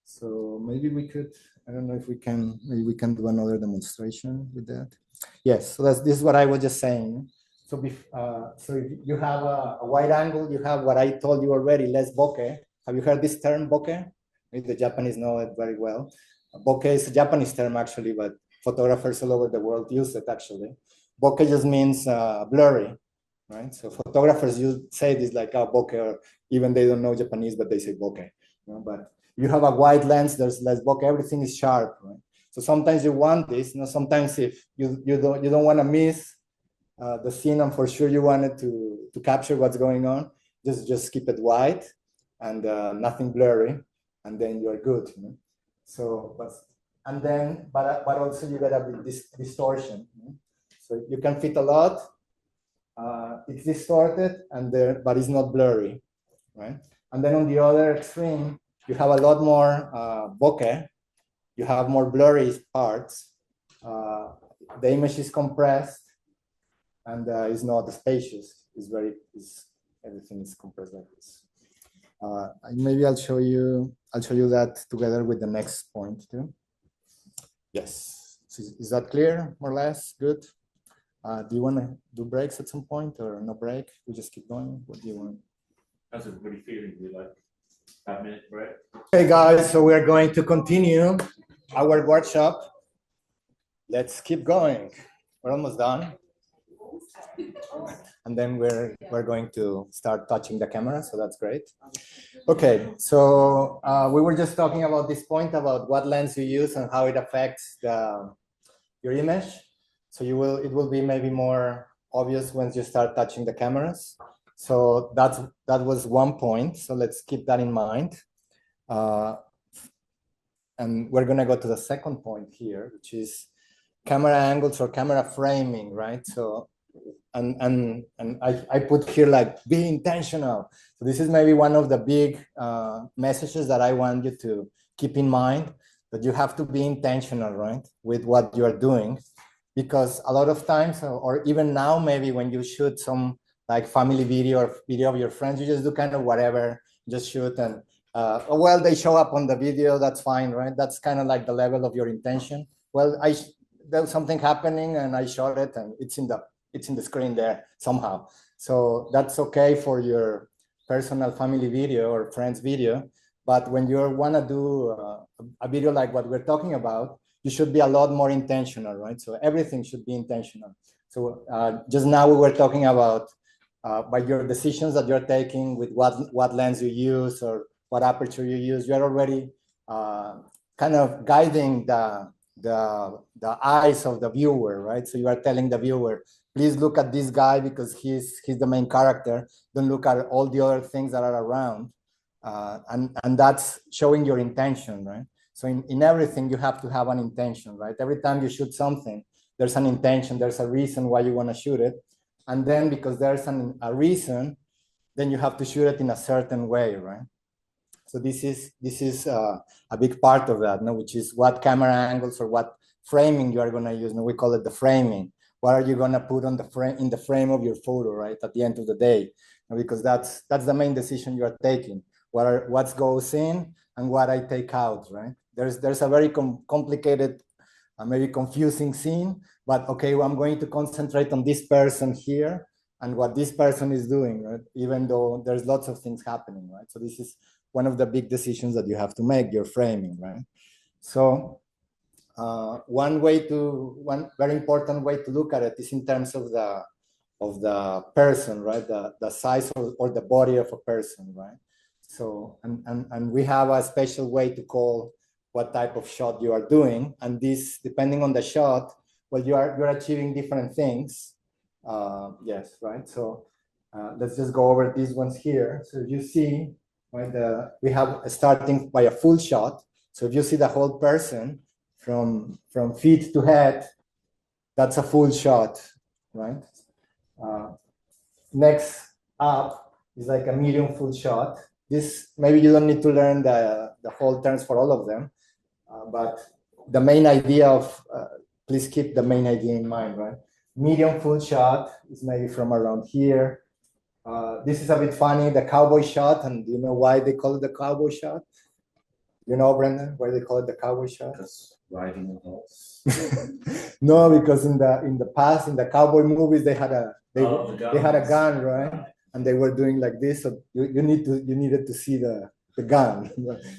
So maybe we could, I don't know if we can, maybe we can do another demonstration with that. Yes, so this is what I was just saying. So if you have a wide angle, you have what I told you already, less bokeh. Have you heard this term, bokeh? Maybe the Japanese know it very well. Bokeh is a Japanese term actually, but photographers all over the world use it actually. Bokeh just means blurry, right? So photographers say this like bokeh, or even they don't know Japanese, but they say bokeh. You know, but you have a wide lens, there's less bokeh, everything is sharp, right? So sometimes you want this, you know, sometimes if you don't want to miss the scene, and for sure you wanted to capture what's going on, just keep it wide and nothing blurry, and then you're good. You know? So, but also you got a bit distortion. You know? So you can fit a lot. It's distorted, but it's not blurry, right? And then on the other extreme, you have a lot more bokeh. You have more blurry parts. The image is compressed, and it's not spacious. Everything is compressed like this. Maybe I'll show you that together with the next point too. Yes, is that clear, more or less? Good. Do you want to do breaks at some point, or no break? We just keep going. What do you want? How's everybody feeling? We like 5-minute break? Hey guys, so we're going to continue our workshop. Let's keep going. We're almost done. And then we're going to start touching the camera, so that's great. Okay, so we were just talking about this point about what lens you use and how it affects your image. So it will be maybe more obvious once you start touching the cameras. So that was one point. So let's keep that in mind. And we're gonna go to the second point here, which is camera angles or camera framing, right? So and I put here like be intentional. So this is maybe one of the big messages that I want you to keep in mind, that you have to be intentional, right, with what you are doing, because a lot of times, or even now, maybe when you shoot some like family video or video of your friends, you just do kind of whatever, just shoot, and well, they show up on the video, that's fine, right? That's kind of like the level of your intention. Well, there's something happening and I shot it, and it's in the screen there somehow. So that's okay for your personal family video or friends video. But when you want to do a video like what we're talking about, you should be a lot more intentional, right? So everything should be intentional. So just now we were talking about by your decisions that you're taking with what lens you use or what aperture you use, you're already kind of guiding the eyes of the viewer, right? So you are telling the viewer, please look at this guy because he's the main character. Don't look at all the other things that are around. And that's showing your intention, right? So in everything, you have to have an intention, right? Every time you shoot something, there's an intention, there's a reason why you want to shoot it. And then because there's a reason, then you have to shoot it in a certain way, right? So this is a big part of that, no? Which is what camera angles or what framing you are going to use. No? We call it the framing. What are you going to put on the frame, in the frame of your photo, right? At the end of the day, because that's the main decision you are taking. What goes in and what I take out, right? There's a very complicated, maybe confusing scene, but okay, well, I'm going to concentrate on this person here and what this person is doing, right? Even though there's lots of things happening, right? So this is one of the big decisions that you have to make, your framing, right? So one very important way to look at it is in terms of the person, right? The size or the body of a person, right? So, and we have a special way to call what type of shot you are doing. And this, depending on the shot, well, you're achieving different things. Yes, right? So let's just go over these ones here. So you see, right, we have starting by a full shot. So if you see the whole person from feet to head, that's a full shot, right? Next up is like a medium full shot. this maybe you don't need to learn the whole terms for all of them, but the main idea of, please keep the main idea in mind, right? Medium full shot is maybe from around here. This is a bit funny, the cowboy shot, and do you know why they call it the cowboy shot? You know, Brendan, why they call it the cowboy shot? Because riding a horse. No, because in the past, in the cowboy movies, they had a guns. gun, right? And they were doing like this, so you needed to see the gun.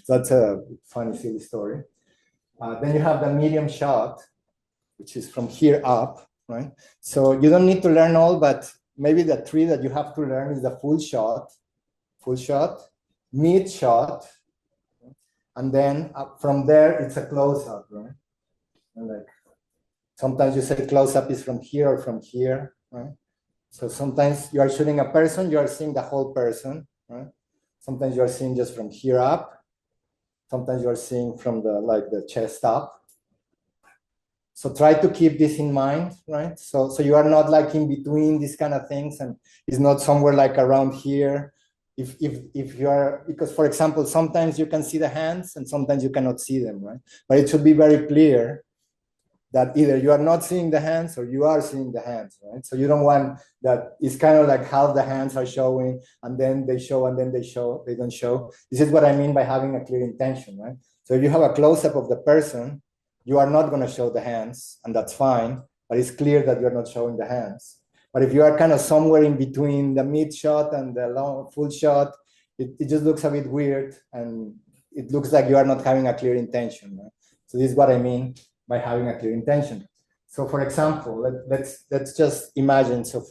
So that's a funny, silly story. Then you have the medium shot, which is from here up, right? So you don't need to learn all, but maybe the three that you have to learn is the full shot, mid shot, and then from there it's a close up, right? And like sometimes you say close up is from here or from here, right? So sometimes you are shooting a person, you are seeing the whole person, right? Sometimes you are seeing just from here up. Sometimes you are seeing from the chest up. So try to keep this in mind, right? So you are not like in between these kind of things, and it's not somewhere like around here. If you are, because for example, sometimes you can see the hands and sometimes you cannot see them, right? But it should be very clear that either you are not seeing the hands or you are seeing the hands, right? So you don't want that. It's kind of like how the hands are showing and then they show and then they don't show. This is what I mean by having a clear intention, right? So if you have a close-up of the person, you are not going to show the hands, and that's fine, but it's clear that you're not showing the hands. But if you are kind of somewhere in between the mid shot and the long full shot, it just looks a bit weird, and it looks like you are not having a clear intention, right? So this is what I mean by having a clear intention. So for example, let's just imagine, so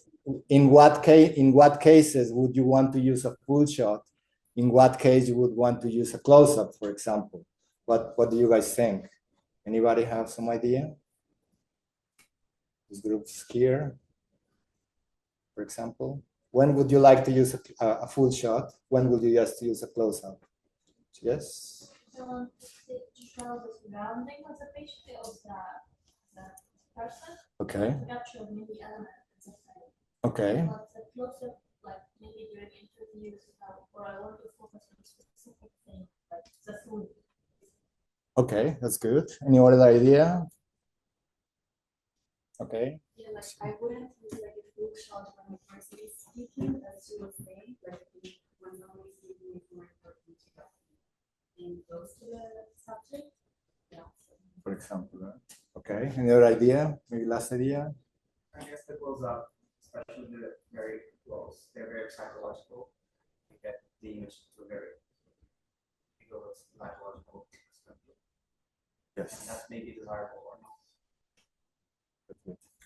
in what cases would you want to use a full shot? In what case you would want to use a close-up, for example? What do you guys think? Anybody have some idea? This group's here, for example. When would you like to use a full shot? When would you just use a close-up? Yes? I want to show the surrounding of the patient, of the person. Okay. Capture maybe elements of it. Okay. But the close-up, like maybe during interviews, or I want to focus on a specific thing, like the food. Okay, that's good. Any other idea? Okay. Yeah, like I wouldn't use like a full shot when the person is speaking, as you were saying, like when someone is speaking, it's more important to go in close to the subject. Yeah. For example. Okay. Any other idea? Maybe last idea? I guess the close up, especially the very close, they're very psychological. You get the image to a very psychological perspective. Yes. And that's maybe desirable or not.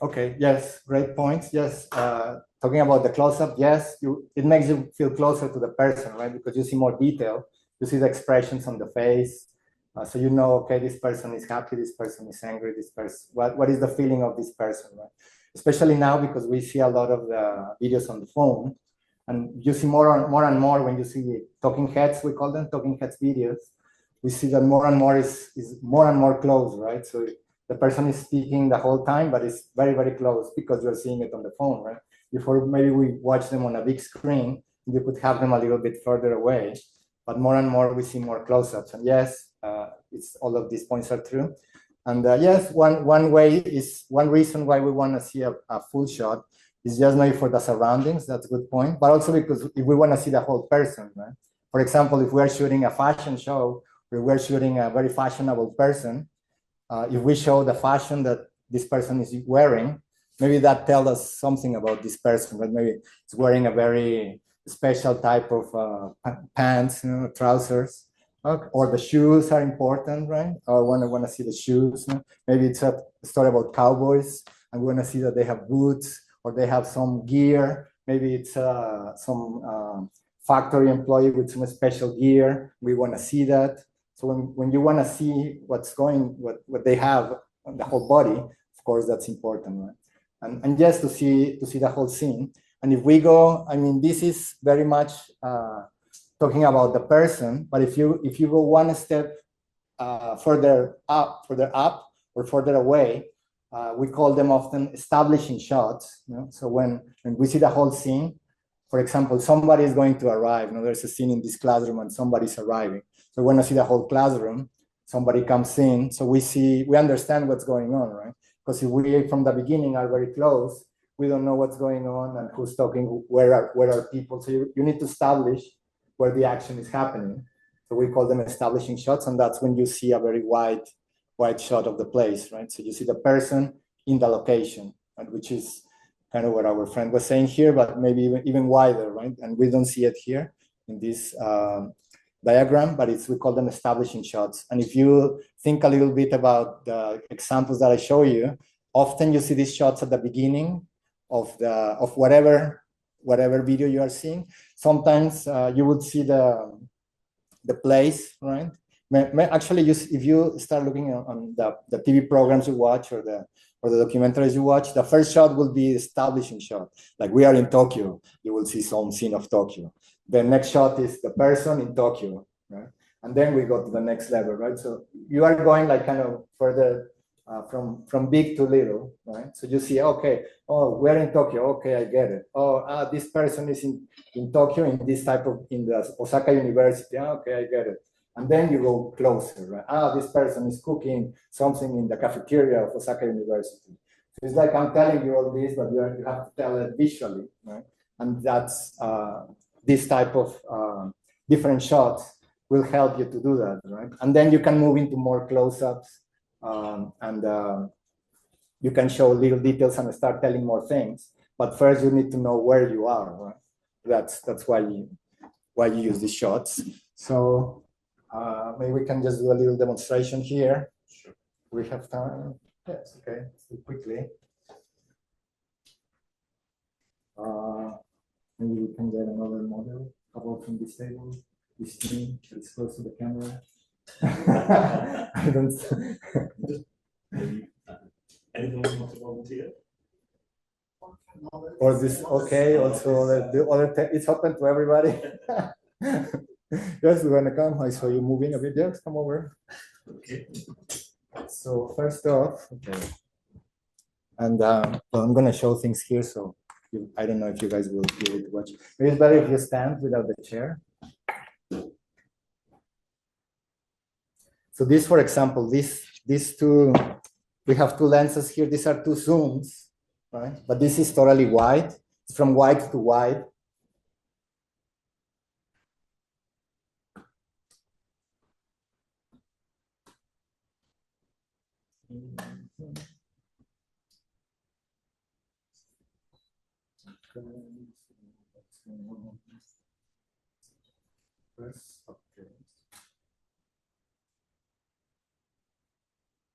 Okay. Yes. Great points. Yes. Talking about the close-up. Yes. It makes you feel closer to the person, right? Because you see more detail. You see the expressions on the face. So you know, okay, this person is happy, this person is angry, this person, what is the feeling of this person, right? Especially now because we see a lot of the videos on the phone, and you see more and more when you see talking heads, we call them talking heads videos. We see that more and more is more and more close, right? So the person is speaking the whole time, but it's very, very close because you're seeing it on the phone, right? Before maybe we watch them on a big screen, you could have them a little bit further away, but more and more we see more close-ups. And yes, it's all of these points are true. And yes, one reason why we want to see a full shot is just maybe for the surroundings. That's a good point. But also because if we want to see the whole person, right? For example, if we are shooting a fashion show, or we're shooting a very fashionable person, if we show the fashion that this person is wearing, maybe that tells us something about this person, right? Maybe it's wearing a very special type of pants, trousers, or the shoes are important, right? I want to see the shoes. Maybe it's a story about cowboys, and we want to see that they have boots or they have some gear. Maybe it's some factory employee with some special gear. We want to see that. So when you want to see what they have on the whole body, of course that's important, right? And just to see the whole scene. And if we go, I mean, this is very much talking about the person, but if you go one step further up or further away, we call them often establishing shots. So when we see the whole scene, for example, somebody is going to arrive. You know, there's a scene in this classroom and somebody's arriving. So we want to see the whole classroom. Somebody comes in, so we understand what's going on, right? Because if we from the beginning are very close, we don't know what's going on and who's talking, where are people. So you need to establish where the action is happening. So we call them establishing shots, and that's when you see a very wide shot of the place, right? So you see the person in the location, right? Which is kind of what our friend was saying here, but maybe even wider, right? And we don't see it here in this diagram, but we call them establishing shots. And if you think a little bit about the examples that I show you, often you see these shots at the beginning of whatever video you are seeing. Sometimes you would see the place, right? Actually, if you start looking on the TV programs you watch or the documentaries you watch, the first shot will be establishing shot. Like we are in Tokyo, you will see some scene of Tokyo. The next shot is the person in Tokyo, right? And then we go to the next level, right? So you are going like kind of further from big to little, right? So you see, okay, oh, we're in Tokyo, okay, I get it. Oh, this person is in Tokyo in the Osaka University, okay, I get it. And then you go closer, right? This person is cooking something in the cafeteria of Osaka University. So it's like I'm telling you all this, but you have to tell it visually, right? And that's this type of different shots will help you to do that, right? And then you can move into more close-ups, and you can show little details and start telling more things. But first, you need to know where you are, right? That's why you use these shots. So maybe we can just do a little demonstration here. Sure. We have time. Yes, okay. Let's do quickly. Maybe we can get another model. How about from this table? This screen that's close to the camera. I don't. Maybe, anyone want to volunteer? Or this, okay, also the other, it's open to everybody. Yes, we're gonna come. I saw you moving a bit. Yes, come over. Okay. So first off, okay. And well, I'm gonna show things here, so I don't know if you guys will be able to watch. Maybe it's better if you stand without the chair. So this, for example, these two, we have two lenses here. These are two zooms, right? But this is totally wide. It's from wide to wide.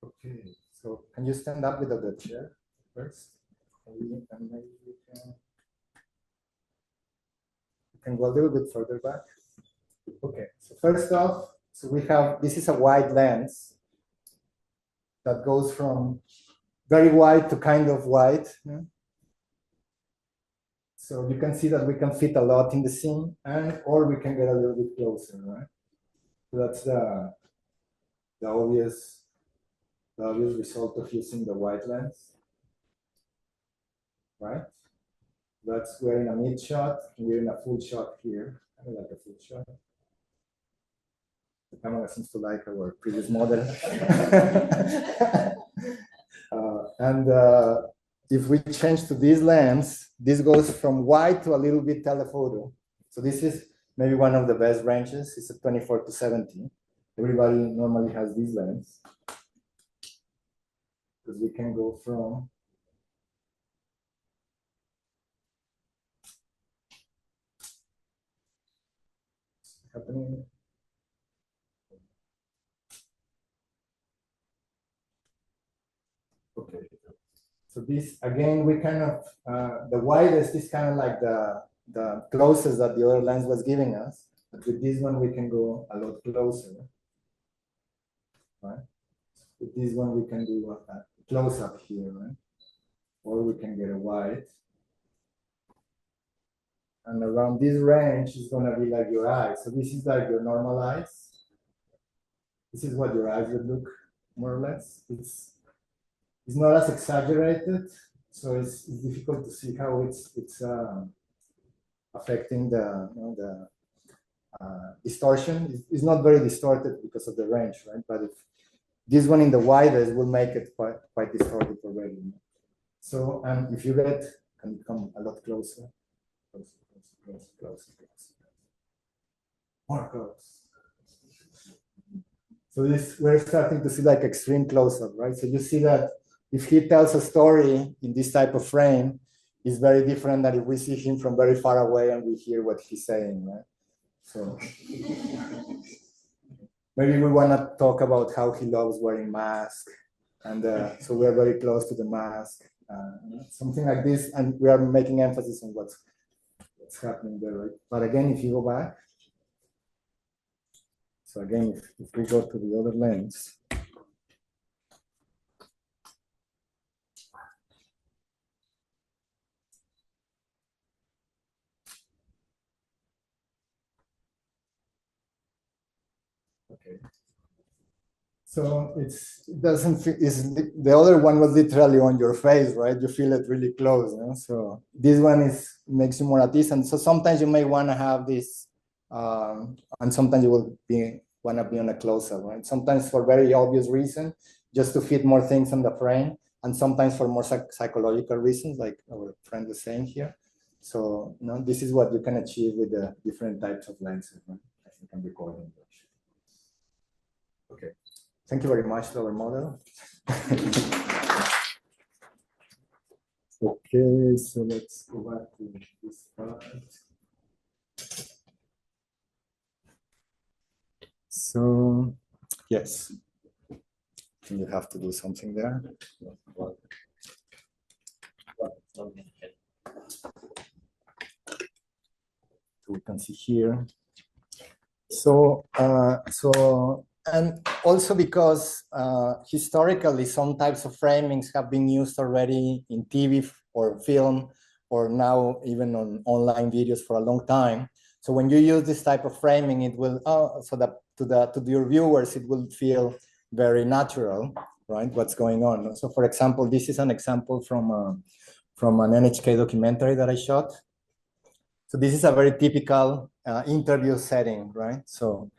Okay, so can you stand up without the chair first? And maybe we can go a little bit further back. Okay, so first off, so we have, this is a wide lens that goes from very wide to kind of wide. Yeah? So you can see that we can fit a lot in the scene, or we can get a little bit closer, right? So that's the obvious result of using the wide lens, right? We're in a mid shot, and we're in a full shot here. I like a full shot. The camera seems to like our previous model. If we change to this lens, this goes from wide to a little bit telephoto. So this is maybe one of the best ranges. It's a 24 to 70. Everybody normally has this lens. Because we can go from happening. Okay. So this, again, we kind of, the widest is kind of like the closest that the other lens was giving us. But with this one, we can go a lot closer. Right? With this one, we can do a close up here, right? Or we can get a wide. And around this range is going to be like your eyes. So this is like your normal eyes. This is what your eyes would look more or less. It's not as exaggerated, so it's difficult to see how it's affecting the distortion. It's not very distorted because of the range, right? But if this one in the widest will make it quite distorted already. So if you can you come a lot closer? Closer. More close. So we're starting to see like extreme close-up, right? So you see that if he tells a story in this type of frame, it's very different than if we see him from very far away and we hear what he's saying, right? So maybe we want to talk about how he loves wearing masks, and so we are very close to the mask, something like this, and we are making emphasis on what's happening there, right? But again, if you go back, so again, if we go to the other lens, okay. So it doesn't feel, the other one was literally on your face, right? You feel it really close. You know? So this one makes you more at ease. And so sometimes you may want to have this, and sometimes you will want to be on a close-up, right? Sometimes for very obvious reason, just to fit more things on the frame, and sometimes for more psychological reasons, like our friend was saying here. So this is what you can achieve with the different types of lenses, right? I think I'm recording. Okay. Thank you very much to our model. Okay, so let's go back to this part. So, yes, you have to do something there. We can see here. So, and also because historically some types of framings have been used already in TV or film, or now even on online videos for a long time. So when you use this type of framing, it will so that to your viewers it will feel very natural, right? What's going on? So for example, this is an example from an NHK documentary that I shot. So this is a very typical interview setting, right? So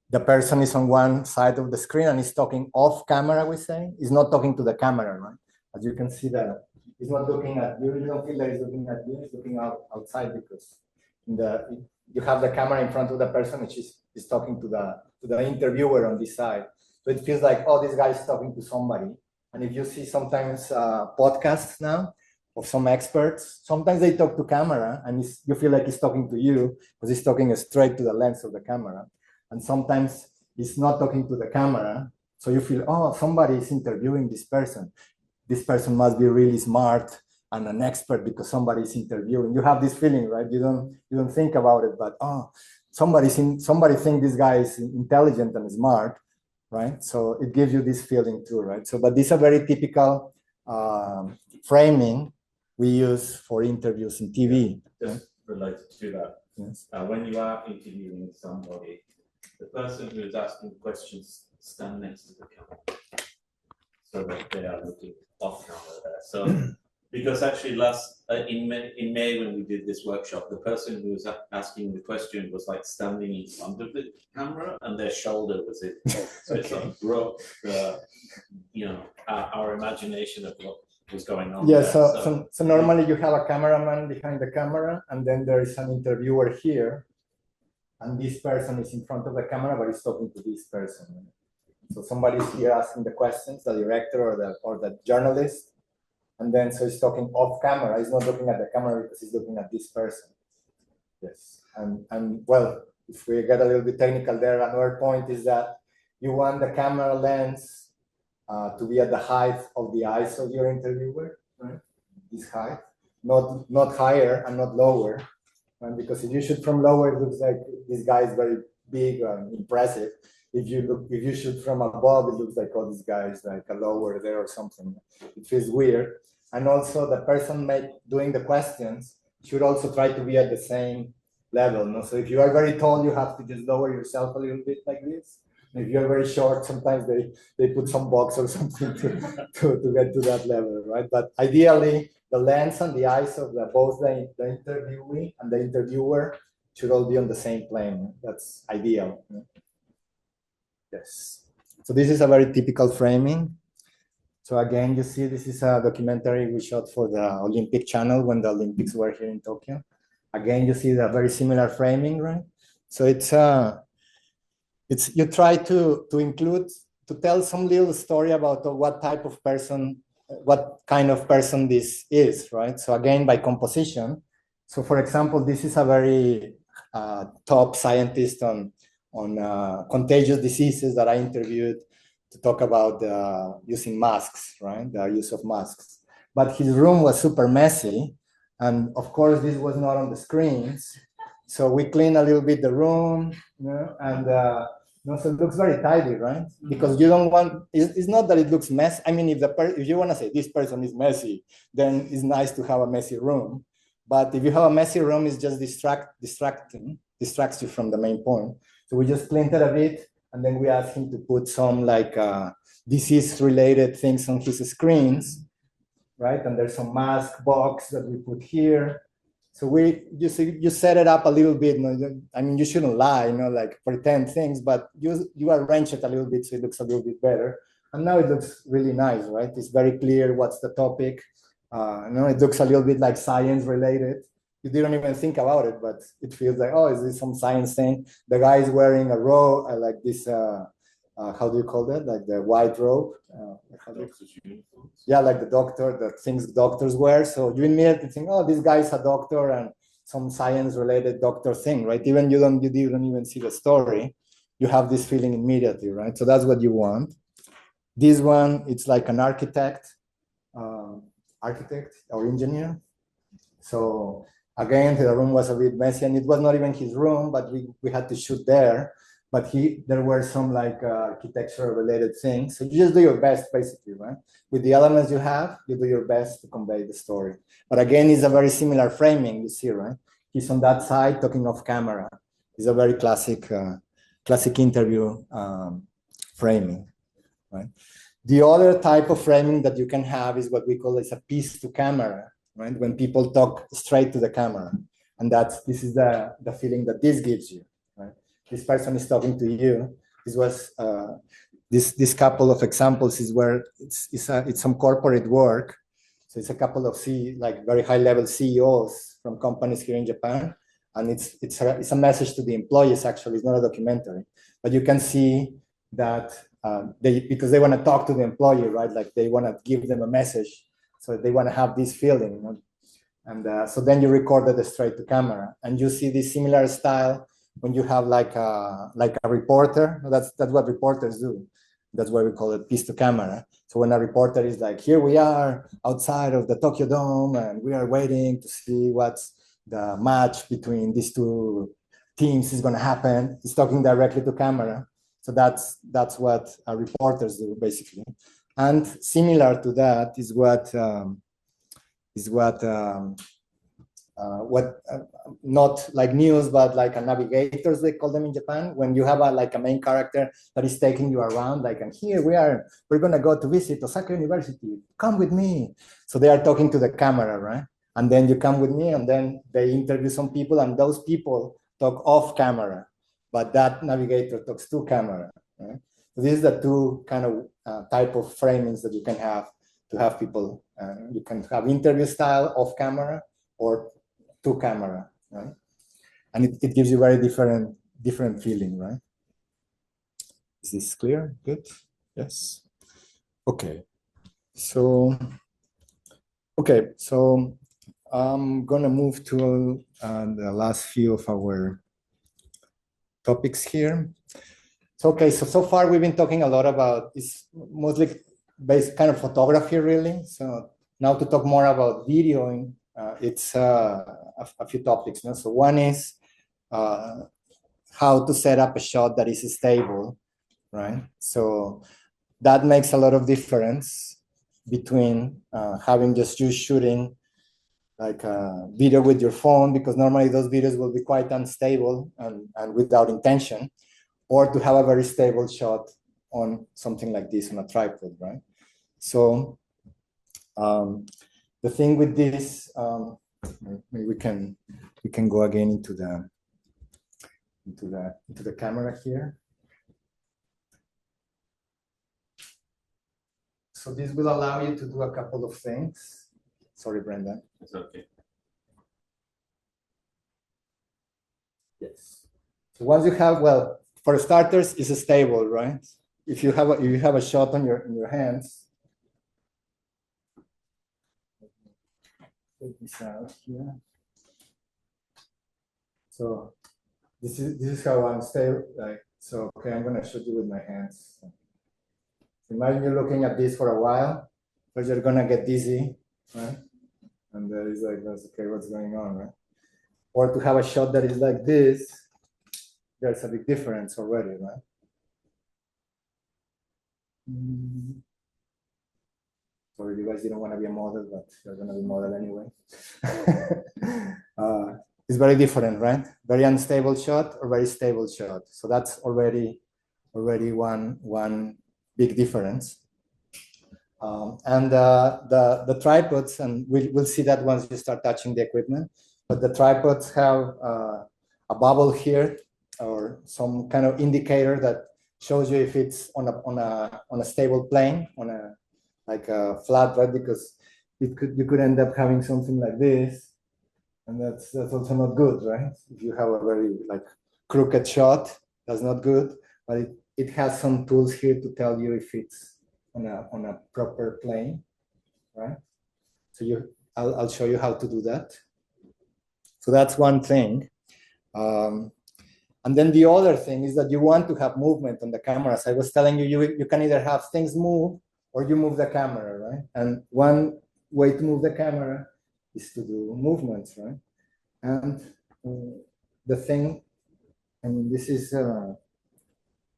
the person is on one side of the screen and is talking off camera, we say. He's not talking to the camera, right? As you can see that he's not looking at you. You don't feel that he's looking at you. He's looking outside because you have the camera in front of the person, which is talking to the interviewer on this side. So it feels like, oh, this guy is talking to somebody. And if you see sometimes podcasts now of some experts, sometimes they talk to camera and you feel like he's talking to you because he's talking straight to the lens of the camera. And sometimes he's not talking to the camera. So you feel, oh, somebody is interviewing this person. This person must be really smart and an expert because somebody is interviewing. You have this feeling, right? You don't think about it, but somebody think this guy is intelligent and smart, right? So it gives you this feeling too, right? So, but this is a very typical framing we use for interviews in TV. Just related to that, yes. When you are interviewing somebody, the person who is asking questions stand next to the camera so that they are looking off camera there. So, because actually in May when we did this workshop, the person who was asking the question was like standing in front of the camera and their shoulder was in. So it sort of broke our imagination of what was going on. Yeah, there. So normally you have a cameraman behind the camera and then there is an interviewer here. And this person is in front of the camera, but he's talking to this person. So somebody's here asking the questions, the director or the journalist. And then so he's talking off camera. He's not looking at the camera because he's looking at this person. Yes. And well, if we get a little bit technical there, another point is that you want the camera lens to be at the height of the eyes of your interviewer, right? This height, not higher and not lower. And because if you shoot from lower, it looks like this guy is very big and impressive. If you shoot from above, it looks like, oh, this guy is like a lower there or something. It feels weird. And also the person doing the questions should also try to be at the same level. No? So if you are very tall, you have to just lower yourself a little bit like this. If you're very short, sometimes they put some box or something to get to that level, right? But ideally, the lens and the eyes of both the interviewee and the interviewer should all be on the same plane. That's ideal. Yes. So this is a very typical framing. So again, you see, this is a documentary we shot for the Olympic Channel when the Olympics were here in Tokyo. Again, you see the very similar framing, right? So it's you try to tell some little story about what type of person, what kind of person this is, right? So again, by composition. So for example, this is a very top scientist on contagious diseases that I interviewed to talk about using masks, right? The use of masks. But his room was super messy. And of course, this was not on the screens. So we cleaned a little bit the room, and so it looks very tidy, right? Because you don't want, it's not that it looks messy. I mean, if you want to say this person is messy, then it's nice to have a messy room. But if you have a messy room, it's just distracts you from the main point. So we just cleaned it a bit, and then we asked him to put some like disease-related things on his screens, right? And there's some mask box that we put here. So you set it up a little bit. I mean, you shouldn't lie, like pretend things, but you arrange it a little bit so it looks a little bit better. And now it looks really nice, right? It's very clear what's the topic. It looks a little bit like science related. You didn't even think about it, but it feels like, oh, is this some science thing? The guy is wearing a robe, like this, how do you call that? Like the white robe. Yeah, like the things doctors wear. So you immediately think, oh, this guy's a doctor and some science-related doctor thing, right? Even you don't even see the story. You have this feeling immediately, right? So that's what you want. This one, it's like an architect or engineer. So again, the room was a bit messy, and it was not even his room, but we had to shoot there. But there were some like architecture related things. So you just do your best, basically, right? With the elements you have, you do your best to convey the story. But again, it's a very similar framing, you see, right? He's on that side talking off camera. It's a very classic interview framing, right? The other type of framing that you can have is what we call a piece to camera, right? When people talk straight to the camera. And this is the feeling that this gives you, right? This person is talking to you. This was this couple of examples is where it's some corporate work. So it's a couple of very high level CEOs from companies here in Japan, and it's a message to the employees. Actually, it's not a documentary, but you can see that because they want to talk to the employee, right? Like they want to give them a message, so they want to have this feeling, and so then you recorded it straight to camera, and you see this similar style when you have like a reporter. That's what reporters do. That's why we call it piece to camera. So when a reporter is like, here we are outside of the Tokyo Dome, and we are waiting to see what's the match between these two teams is going to happen. He's talking directly to camera. So that's what reporters do, basically. And similar to that is what not like news, but like a navigators, they call them in Japan, when you have a main character that is taking you around, like, and here we're going to go to visit Osaka University, come with me. So they are talking to the camera, right? And then you come with me, and then they interview some people, and those people talk off camera, but that navigator talks to camera, right? So this is the two kind of type of framings that you can have to have people. You can have interview style off camera or to camera, right? And it gives you very different feeling, right? Is this clear? Good. Yes. Okay. So I'm gonna move to the last few of our topics here. So far we've been talking a lot about, it's mostly based kind of photography, really. So now to talk more about videoing, it's a few topics. So one is how to set up a shot that is stable, right? So that makes a lot of difference between having just you shooting like a video with your phone, because normally those videos will be quite unstable and without intention, or to have a very stable shot on something like this on a tripod, right? So the thing with this, maybe we can go again into the camera here. So this will allow you to do a couple of things. Sorry, Brendan. It's okay. Yes. So once you have, well, for starters, it's stable, right? If you have a shot on your hands. Take this out here. So this is how I'm stable. Like, so okay, I'm gonna shoot you with my hands. Imagine you're looking at this for a while, but you're gonna get dizzy, right? And there is like, that's okay, what's going on, right? Or to have a shot that is like this, there's a big difference already, right? Sorry, you guys didn't want to be a model, but you're gonna be a model anyway. It's very different, right? Very unstable shot or very stable shot. So that's already one big difference. And the tripods, and we'll see that once you start touching the equipment, but the tripods have a bubble here or some kind of indicator that shows you if it's on a stable plane, like a flat, right? Because you could end up having something like this, and that's also not good, right? If you have a very like crooked shot, that's not good. But it has some tools here to tell you if it's on a proper plane, right? So I'll show you how to do that. So that's one thing. And then the other thing is that you want to have movement on the cameras. I was telling you, you can either have things move or you move the camera, right? And one way to move the camera is to do movements, right? And the thing, I mean, this is a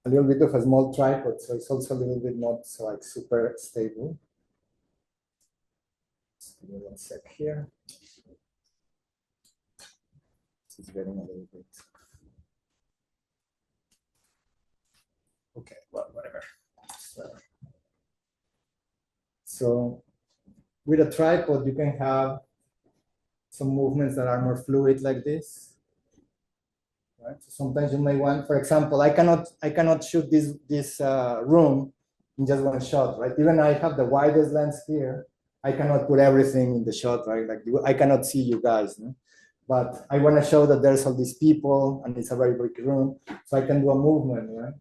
little bit of a small tripod, so it's also a little bit not so like super stable. Just give me 1 sec here. This is getting a little bit. Okay, well, whatever. So with a tripod, you can have some movements that are more fluid like this. Right? So sometimes you may want, for example, I cannot shoot this room in just one shot, right? Even I have the widest lens here, I cannot put everything in the shot, right? Like I cannot see you guys, no? But I want to show that there's all these people and it's a very big room, so I can do a movement, right?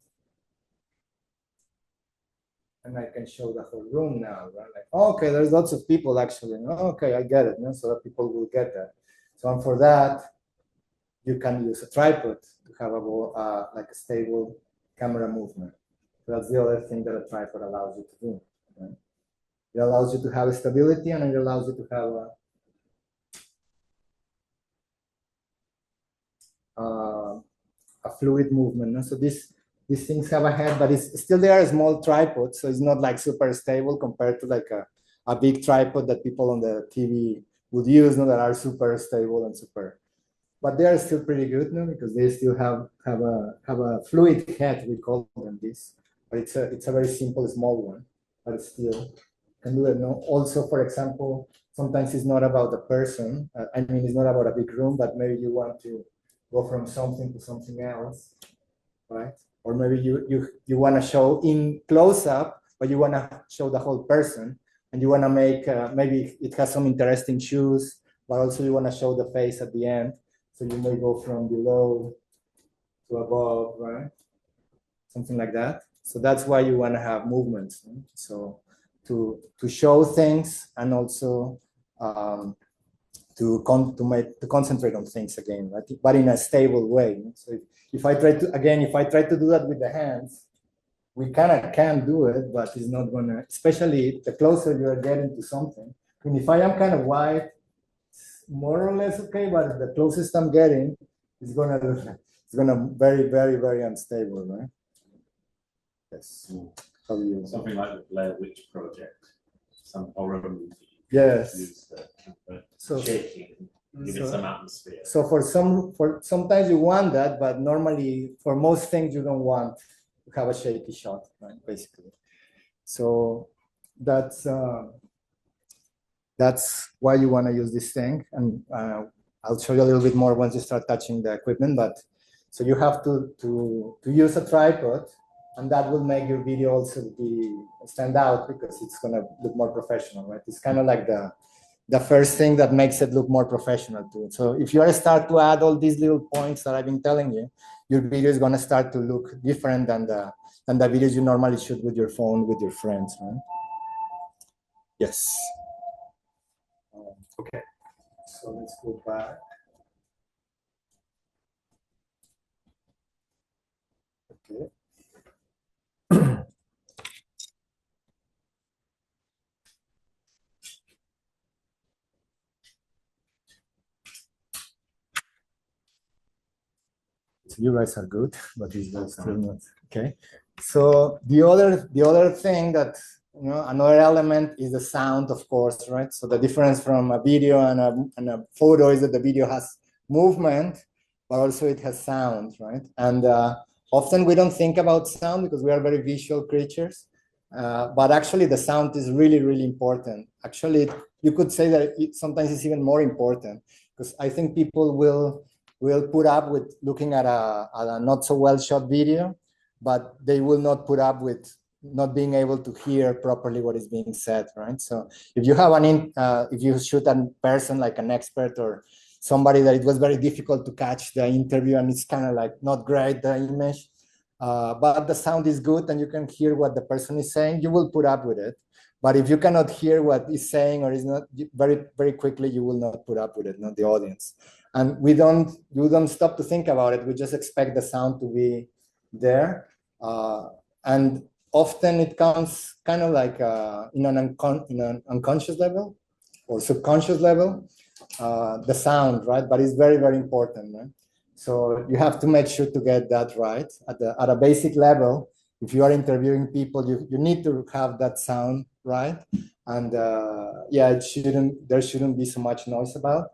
And I can show the whole room now, right? Like, okay, there's lots of people actually. Okay, I get it, no? So that people will get that. So and for that, you can use a tripod to have like a stable camera movement. So that's the other thing that a tripod allows you to do. Right? It allows you to have stability and it allows you to have a fluid movement. No? So these things have a head, but it's still they are a small tripod, so it's not like super stable compared to like a big tripod that people on the TV would use, no, that are super stable and super. But they are still pretty good, no, because they still have a fluid head. We call them this, but it's a very simple small one, but it still can do it. No, also for example, sometimes it's not about the person. I mean, it's not about a big room, but maybe you want to go from something to something else, right? Or maybe you want to show in close up, but you want to show the whole person, and you want to make maybe it has some interesting shoes, but also you want to show the face at the end. So you may go from below to above, right? Something like that. So that's why you want to have movements. Right? So to show things and also to concentrate on things again, right? But in a stable way. So if I try to do that with the hands, we kind of can do it, but it's not gonna. Especially the closer you are getting to something. And if I am kind of wide, it's more or less okay, but the closest I'm getting, it's gonna very, very, very unstable, right? Yes. How do you? Something like the Blair Witch Project, some horror movie. Yes. Use the So shaking. give it some atmosphere. So for sometimes you want that, but normally for most things you don't want to have a shaky shot, right? Basically. So that's why you want to use this thing, and I'll show you a little bit more once you start touching the equipment. But so you have to use a tripod, and that will make your video also stand out because it's gonna look more professional, right? It's kind of like the first thing that makes it look more professional too. So if you start to add all these little points that I've been telling you, your video is gonna start to look different than the videos you normally shoot with your phone, with your friends, right? Yes. Okay, so let's go back. Okay. So you guys are good, but these guys are not. Okay. So the other thing that, you know, another element is the sound, of course, right? So the difference from a video and a photo is that the video has movement, but also it has sound, right? And often we don't think about sound because we are very visual creatures, but actually the sound is really, really important. Actually, you could say that sometimes it's even more important because I think people will put up with looking at a not so well shot video, but they will not put up with not being able to hear properly what is being said, right? So if you have if you shoot a person like an expert or somebody that it was very difficult to catch the interview and it's kind of like not great, the image, but the sound is good and you can hear what the person is saying, you will put up with it. But if you cannot hear what he's saying or is not, very, very quickly, you will not put up with it, not the audience. And we don't stop to think about it. We just expect the sound to be there. And often it comes kind of like in an unconscious level or subconscious level, the sound, right? But it's very, very important, right? So you have to make sure to get that right at a basic level. If you are interviewing people, you need to have that sound right. And yeah, there shouldn't be so much noise about.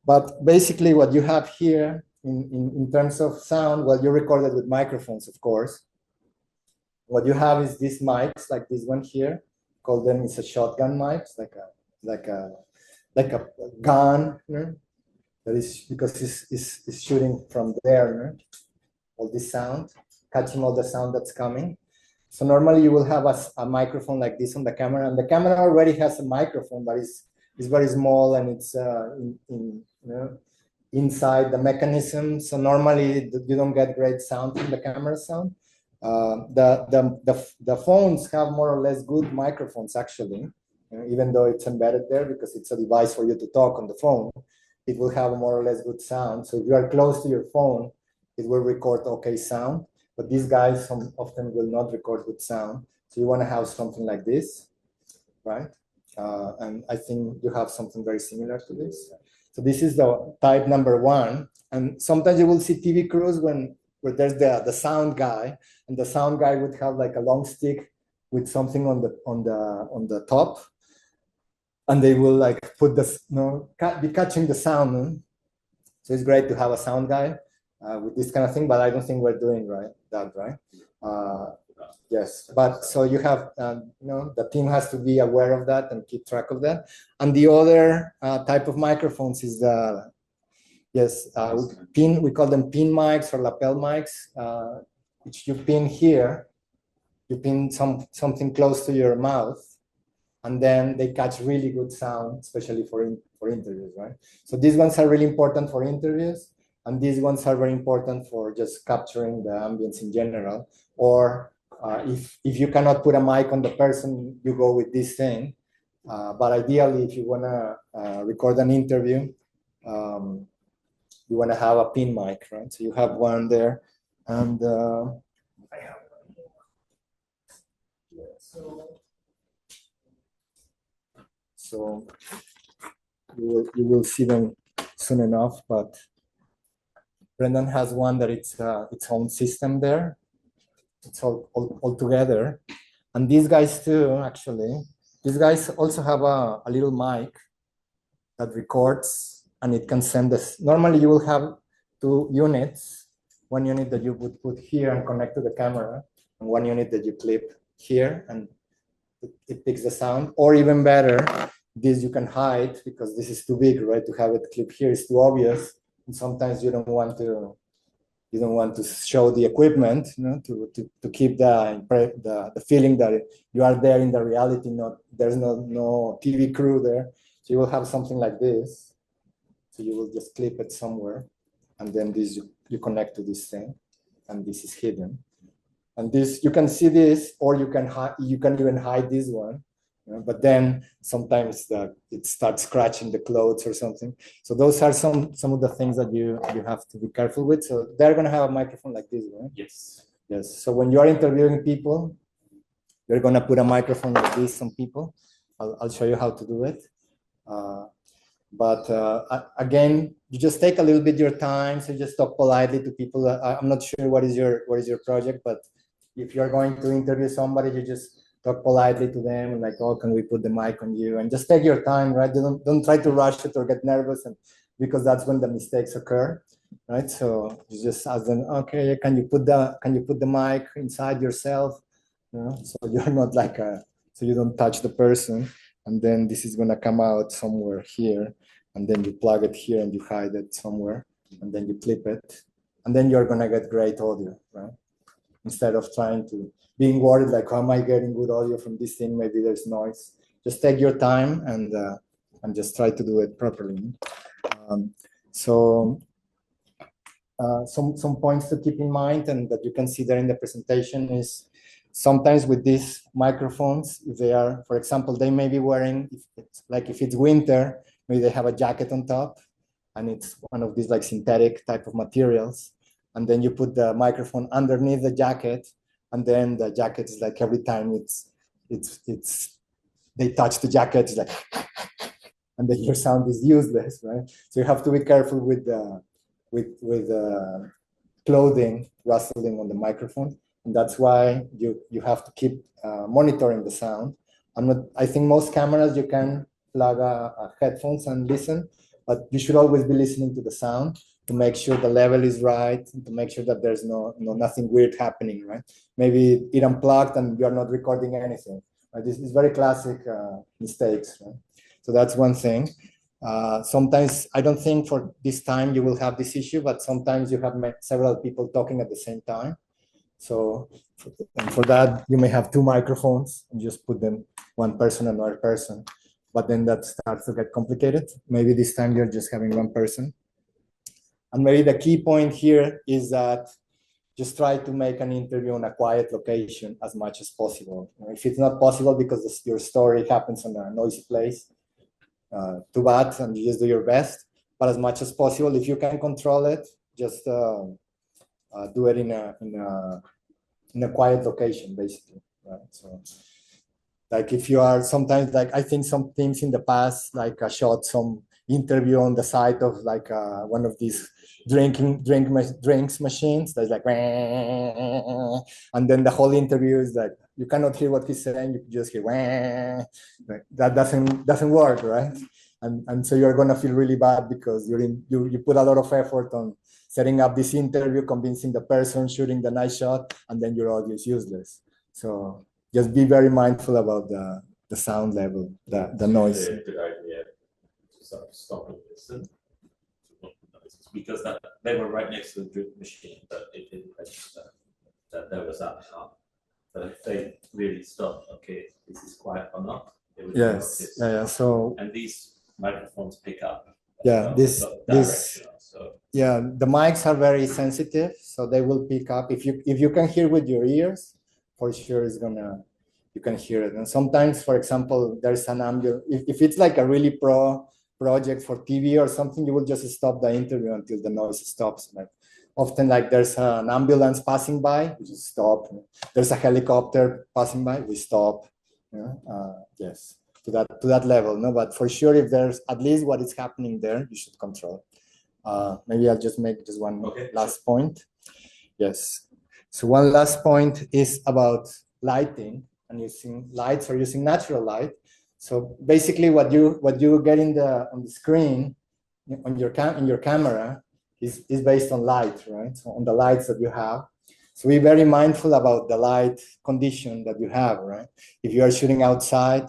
But basically what you have here in terms of sound, well, you recorded with microphones, of course. What you have is these mics, like this one here, call them, it's a shotgun mic, it's like a gun, you know? That is because it's shooting from there, you know? All this sound, catching all the sound that's coming. So normally you will have a microphone like this on the camera, and the camera already has a microphone, but it's very small and it's you know, inside the mechanism. So normally you don't get great sound from the camera sound. The phones have more or less good microphones actually, you know, even though it's embedded there because it's a device for you to talk on the phone. It will have more or less good sound. So if you are close to your phone, it will record okay sound. But these guys often will not record good sound. So you want to have something like this, right? And I think you have something very similar to this. So this is the type number one. And sometimes you will see TV crews where there's the sound guy, and the sound guy would have like a long stick with something on the top, and they will like put this, you know, be catching the sound. So it's great to have a sound guy with this kind of thing, but I don't think we're doing that right. Yes, but so you have, you know, the team has to be aware of that and keep track of that. And the other type of microphones is the, yes, we call them pin mics or lapel mics, which you pin here, you pin something close to your mouth, and then they catch really good sound, especially for interviews, right? So these ones are really important for interviews, and these ones are very important for just capturing the ambience in general. Or if you cannot put a mic on the person, you go with this thing. But ideally, if you want to record an interview, you want to have a pin mic, right? So you have one there, and I have one here. Yeah, so you will see them soon enough. But Brendan has one that it's its own system there. It's all together, and these guys too. Actually, these guys also have a little mic that records and it can send this. Normally you will have two units, one unit that you would put here and connect to the camera, and one unit that you clip here and it picks the sound. Or even better, this you can hide because this is too big, right? To have it clip here is too obvious. And sometimes you don't want to show the equipment, you know, to keep the feeling that you are there in the reality. There's no TV crew there. So you will have something like this. So you will just clip it somewhere, and then this you connect to this thing, and this is hidden. And this you can see this, or you can even hide this one. You know, but then sometimes it starts scratching the clothes or something. So those are some of the things that you have to be careful with. So they're going to have a microphone like this, right? Yes. Yes. So when you are interviewing people, you're going to put a microphone like this. Some people, I'll show you how to do it. Again, you just take a little bit your time. So just talk politely to people. I'm not sure what is your project, but if you're going to interview somebody, you just talk politely to them and like, oh, can we put the mic on you? And just take your time, right? Don't try to rush it or get nervous, and because that's when the mistakes occur, right? So you just ask them, okay, can you put the mic inside yourself? You know, so you're not like so you don't touch the person, and then this is gonna come out somewhere here, and then you plug it here and you hide it somewhere, and then you clip it, and then you're gonna get great audio, right? Instead of being worried like, how am I getting good audio from this thing? Maybe there's noise. Just take your time and just try to do it properly. Some points to keep in mind and that you can see there in the presentation is sometimes with these microphones, if they are, for example, they may be wearing, if it's winter, maybe they have a jacket on top, and it's one of these like synthetic type of materials. And then you put the microphone underneath the jacket, and then the jacket is like every time they touch the jacket, it's like, and then your sound is useless, right? So you have to be careful with clothing rustling on the microphone, and that's why you have to keep monitoring the sound. I think most cameras you can plug headphones and listen, but you should always be listening to the sound to make sure the level is right, and to make sure that there's nothing weird happening, right? Maybe it unplugged and you're not recording anything. Right? This is very classic mistakes, right? So that's one thing. Sometimes, I don't think for this time you will have this issue, but sometimes you have several people talking at the same time. So for that, you may have two microphones and just put them, one person, another person, but then that starts to get complicated. Maybe this time you're just having one person. And maybe the key point here is that just try to make an interview in a quiet location as much as possible. If it's not possible because your story happens in a noisy place, too bad, and you just do your best. But as much as possible, if you can control it, just do it in a quiet location, basically, right? So, like if you are sometimes like I think some teams in the past like shot some interview on the side of like one of these drinks machines that's like, and then the whole interview is like you cannot hear what he's saying, you just hear like, that doesn't work, right? And so you're gonna feel really bad because you put a lot of effort on setting up this interview, convincing the person, shooting the nice shot, and then your audio is useless. So just be very mindful about the sound level, the noise. It's a good idea to sort of stop and listen because they were right next to the drink machine, but it didn't register that there was that sound. But if they really stopped, okay, is this quiet or not? It would Yes, yeah. So and these microphones pick up. Yeah, this so. Yeah, the mics are very sensitive, so they will pick up. If you can hear with your ears, for sure you can hear it. And sometimes, for example, there's an ambulance. If it's like a really pro project for TV or something, you will just stop the interview until the noise stops. Like often, like there's an ambulance passing by, we just stop. There's a helicopter passing by, we stop. Yes, to that level. No, but for sure, if there's at least what is happening there, you should control. Maybe I'll just make just one last point. Yes. So one last point is about lighting and using lights or using natural light. So basically what you get on the screen, on your in your camera is based on light, right? So on the lights that you have. So be very mindful about the light condition that you have, right? If you are shooting outside,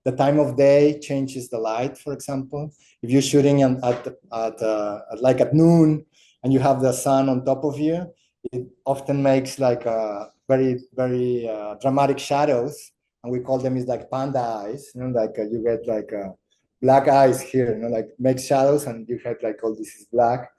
the time of day changes the light, for example. If you're shooting like at noon and you have the sun on top of you, it often makes like a very, very dramatic shadows. And we call them is like panda eyes, you know, like you get like black eyes here, you know, like make shadows and you have like all this is black,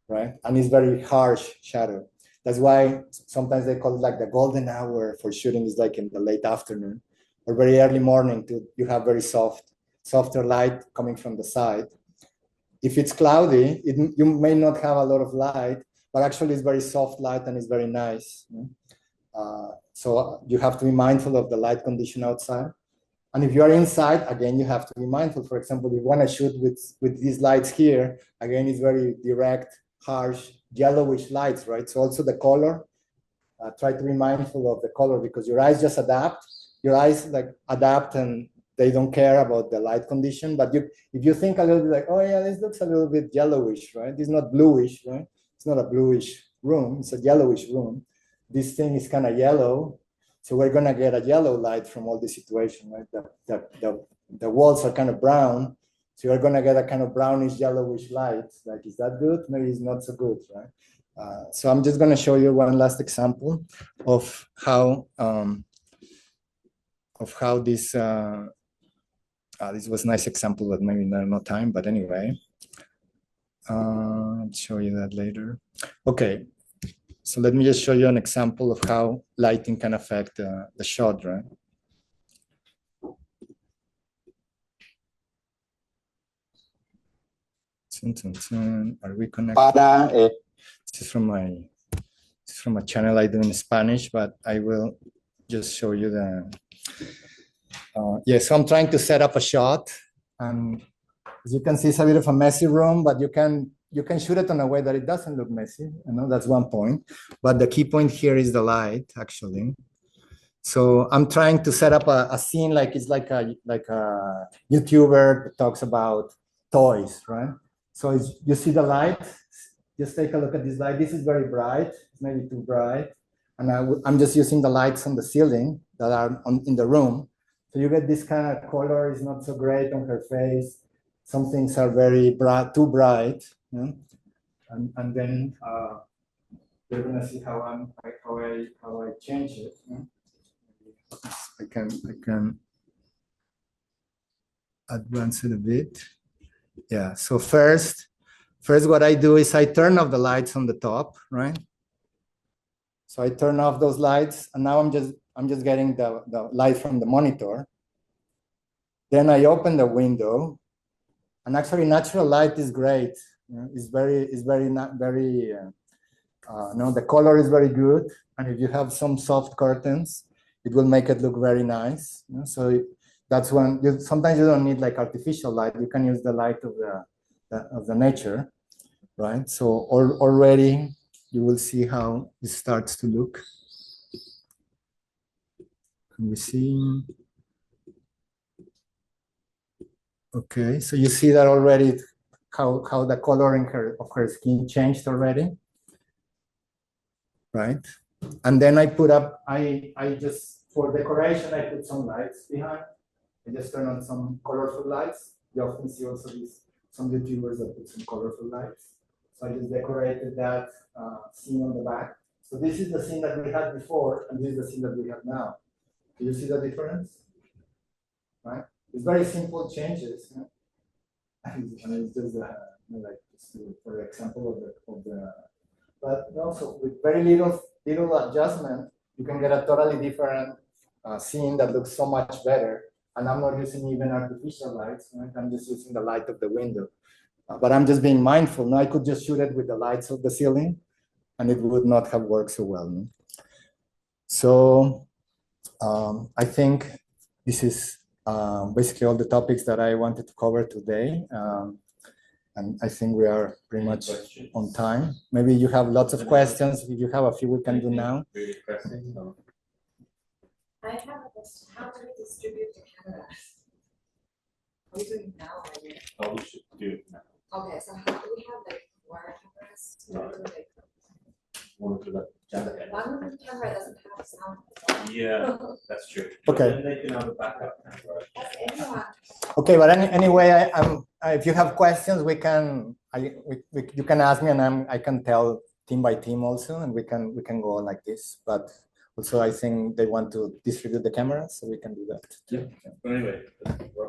right? And it's very harsh shadow. That's why sometimes they call it like the golden hour for shooting is like in the late afternoon or very early morning to you have very softer light coming from the side. If it's cloudy, you may not have a lot of light, but actually it's very soft light and it's very nice. So you have to be mindful of the light condition outside. And if you are inside, again, you have to be mindful. For example, if you want to shoot with these lights here, again, it's very direct, harsh, yellowish lights, right? So also the color, try to be mindful of the color because your eyes just adapt. Your eyes like adapt and they don't care about the light condition. But if you think a little bit like, oh yeah, this looks a little bit yellowish, right? It's not bluish, right? It's not a bluish room, it's a yellowish room. This thing is kind of yellow. So we're gonna get a yellow light from all this situation, right? The walls are kind of brown. So you're gonna get a kind of brownish, yellowish light. Like, is that good? Maybe it's not so good, right? So I'm just gonna show you one last example of how this, this was a nice example, but maybe not time, but anyway. I'll show you that later. Okay, so let me just show you an example of how lighting can affect the shot, right? Are we connected? This is from a channel I do in Spanish, but I will just show you the. Yeah, so I'm trying to set up a shot, and as you can see, it's a bit of a messy room, but you can shoot it in a way that it doesn't look messy. You know, that's one point. But the key point here is the light, actually. So I'm trying to set up a scene like it's like a YouTuber that talks about toys, right? So you see the light. Just take a look at this light. This is very bright. It's maybe too bright. And I'm just using the lights on the ceiling that are in the room. So you get this kind of color is not so great on her face. Some things are very bright, too bright. You know? And then you're gonna see how I change it. You know? I can advance it a bit. Yeah. So first what I do is I turn off the lights on the top, right? So I turn off those lights, and now I'm just getting the light from the monitor. Then I open the window, and actually natural light is great. You know, it's very no, the color is very good, and if you have some soft curtains, it will make it look very nice. You know? So that's when sometimes you don't need like artificial light. You can use the light of the nature, right? So already you will see how it starts to look. Can we see? Okay, so you see that already how the coloring of her skin changed already, right? And then I put up, I just, for decoration, I put some lights behind. I just turn on some colorful lights. You often see also some YouTubers that put some colorful lights. So I just decorated that scene on the back. So this is the scene that we had before, and this is the scene that we have now. Do you see the difference? Right? It's very simple changes. You know? And it's just like for example of the but also with very little adjustment, you can get a totally different scene that looks so much better. And I'm not using even artificial lights. Right? I'm just using the light of the window. But I'm just being mindful. Now I could just shoot it with the lights of the ceiling, and it would not have worked so well. No? So I think this is basically all the topics that I wanted to cover today. And I think we are pretty much on time. Maybe you have lots of questions. If you have a few, we can do now. I have a question. How do we distribute the cameras? Are we doing it now? Oh, we should do it now. Okay, so how do we have like four cameras? Like, One of the camera. one camera doesn't have sound. Yeah, that's true. But Okay. then they can have a backup camera. That's anyone. Okay, but anyway, if you have questions, we can, you can ask me, and I can tell team by team also, and we can go like this. But also, I think they want to distribute the cameras, so we can do that. Yeah. But anyway, we're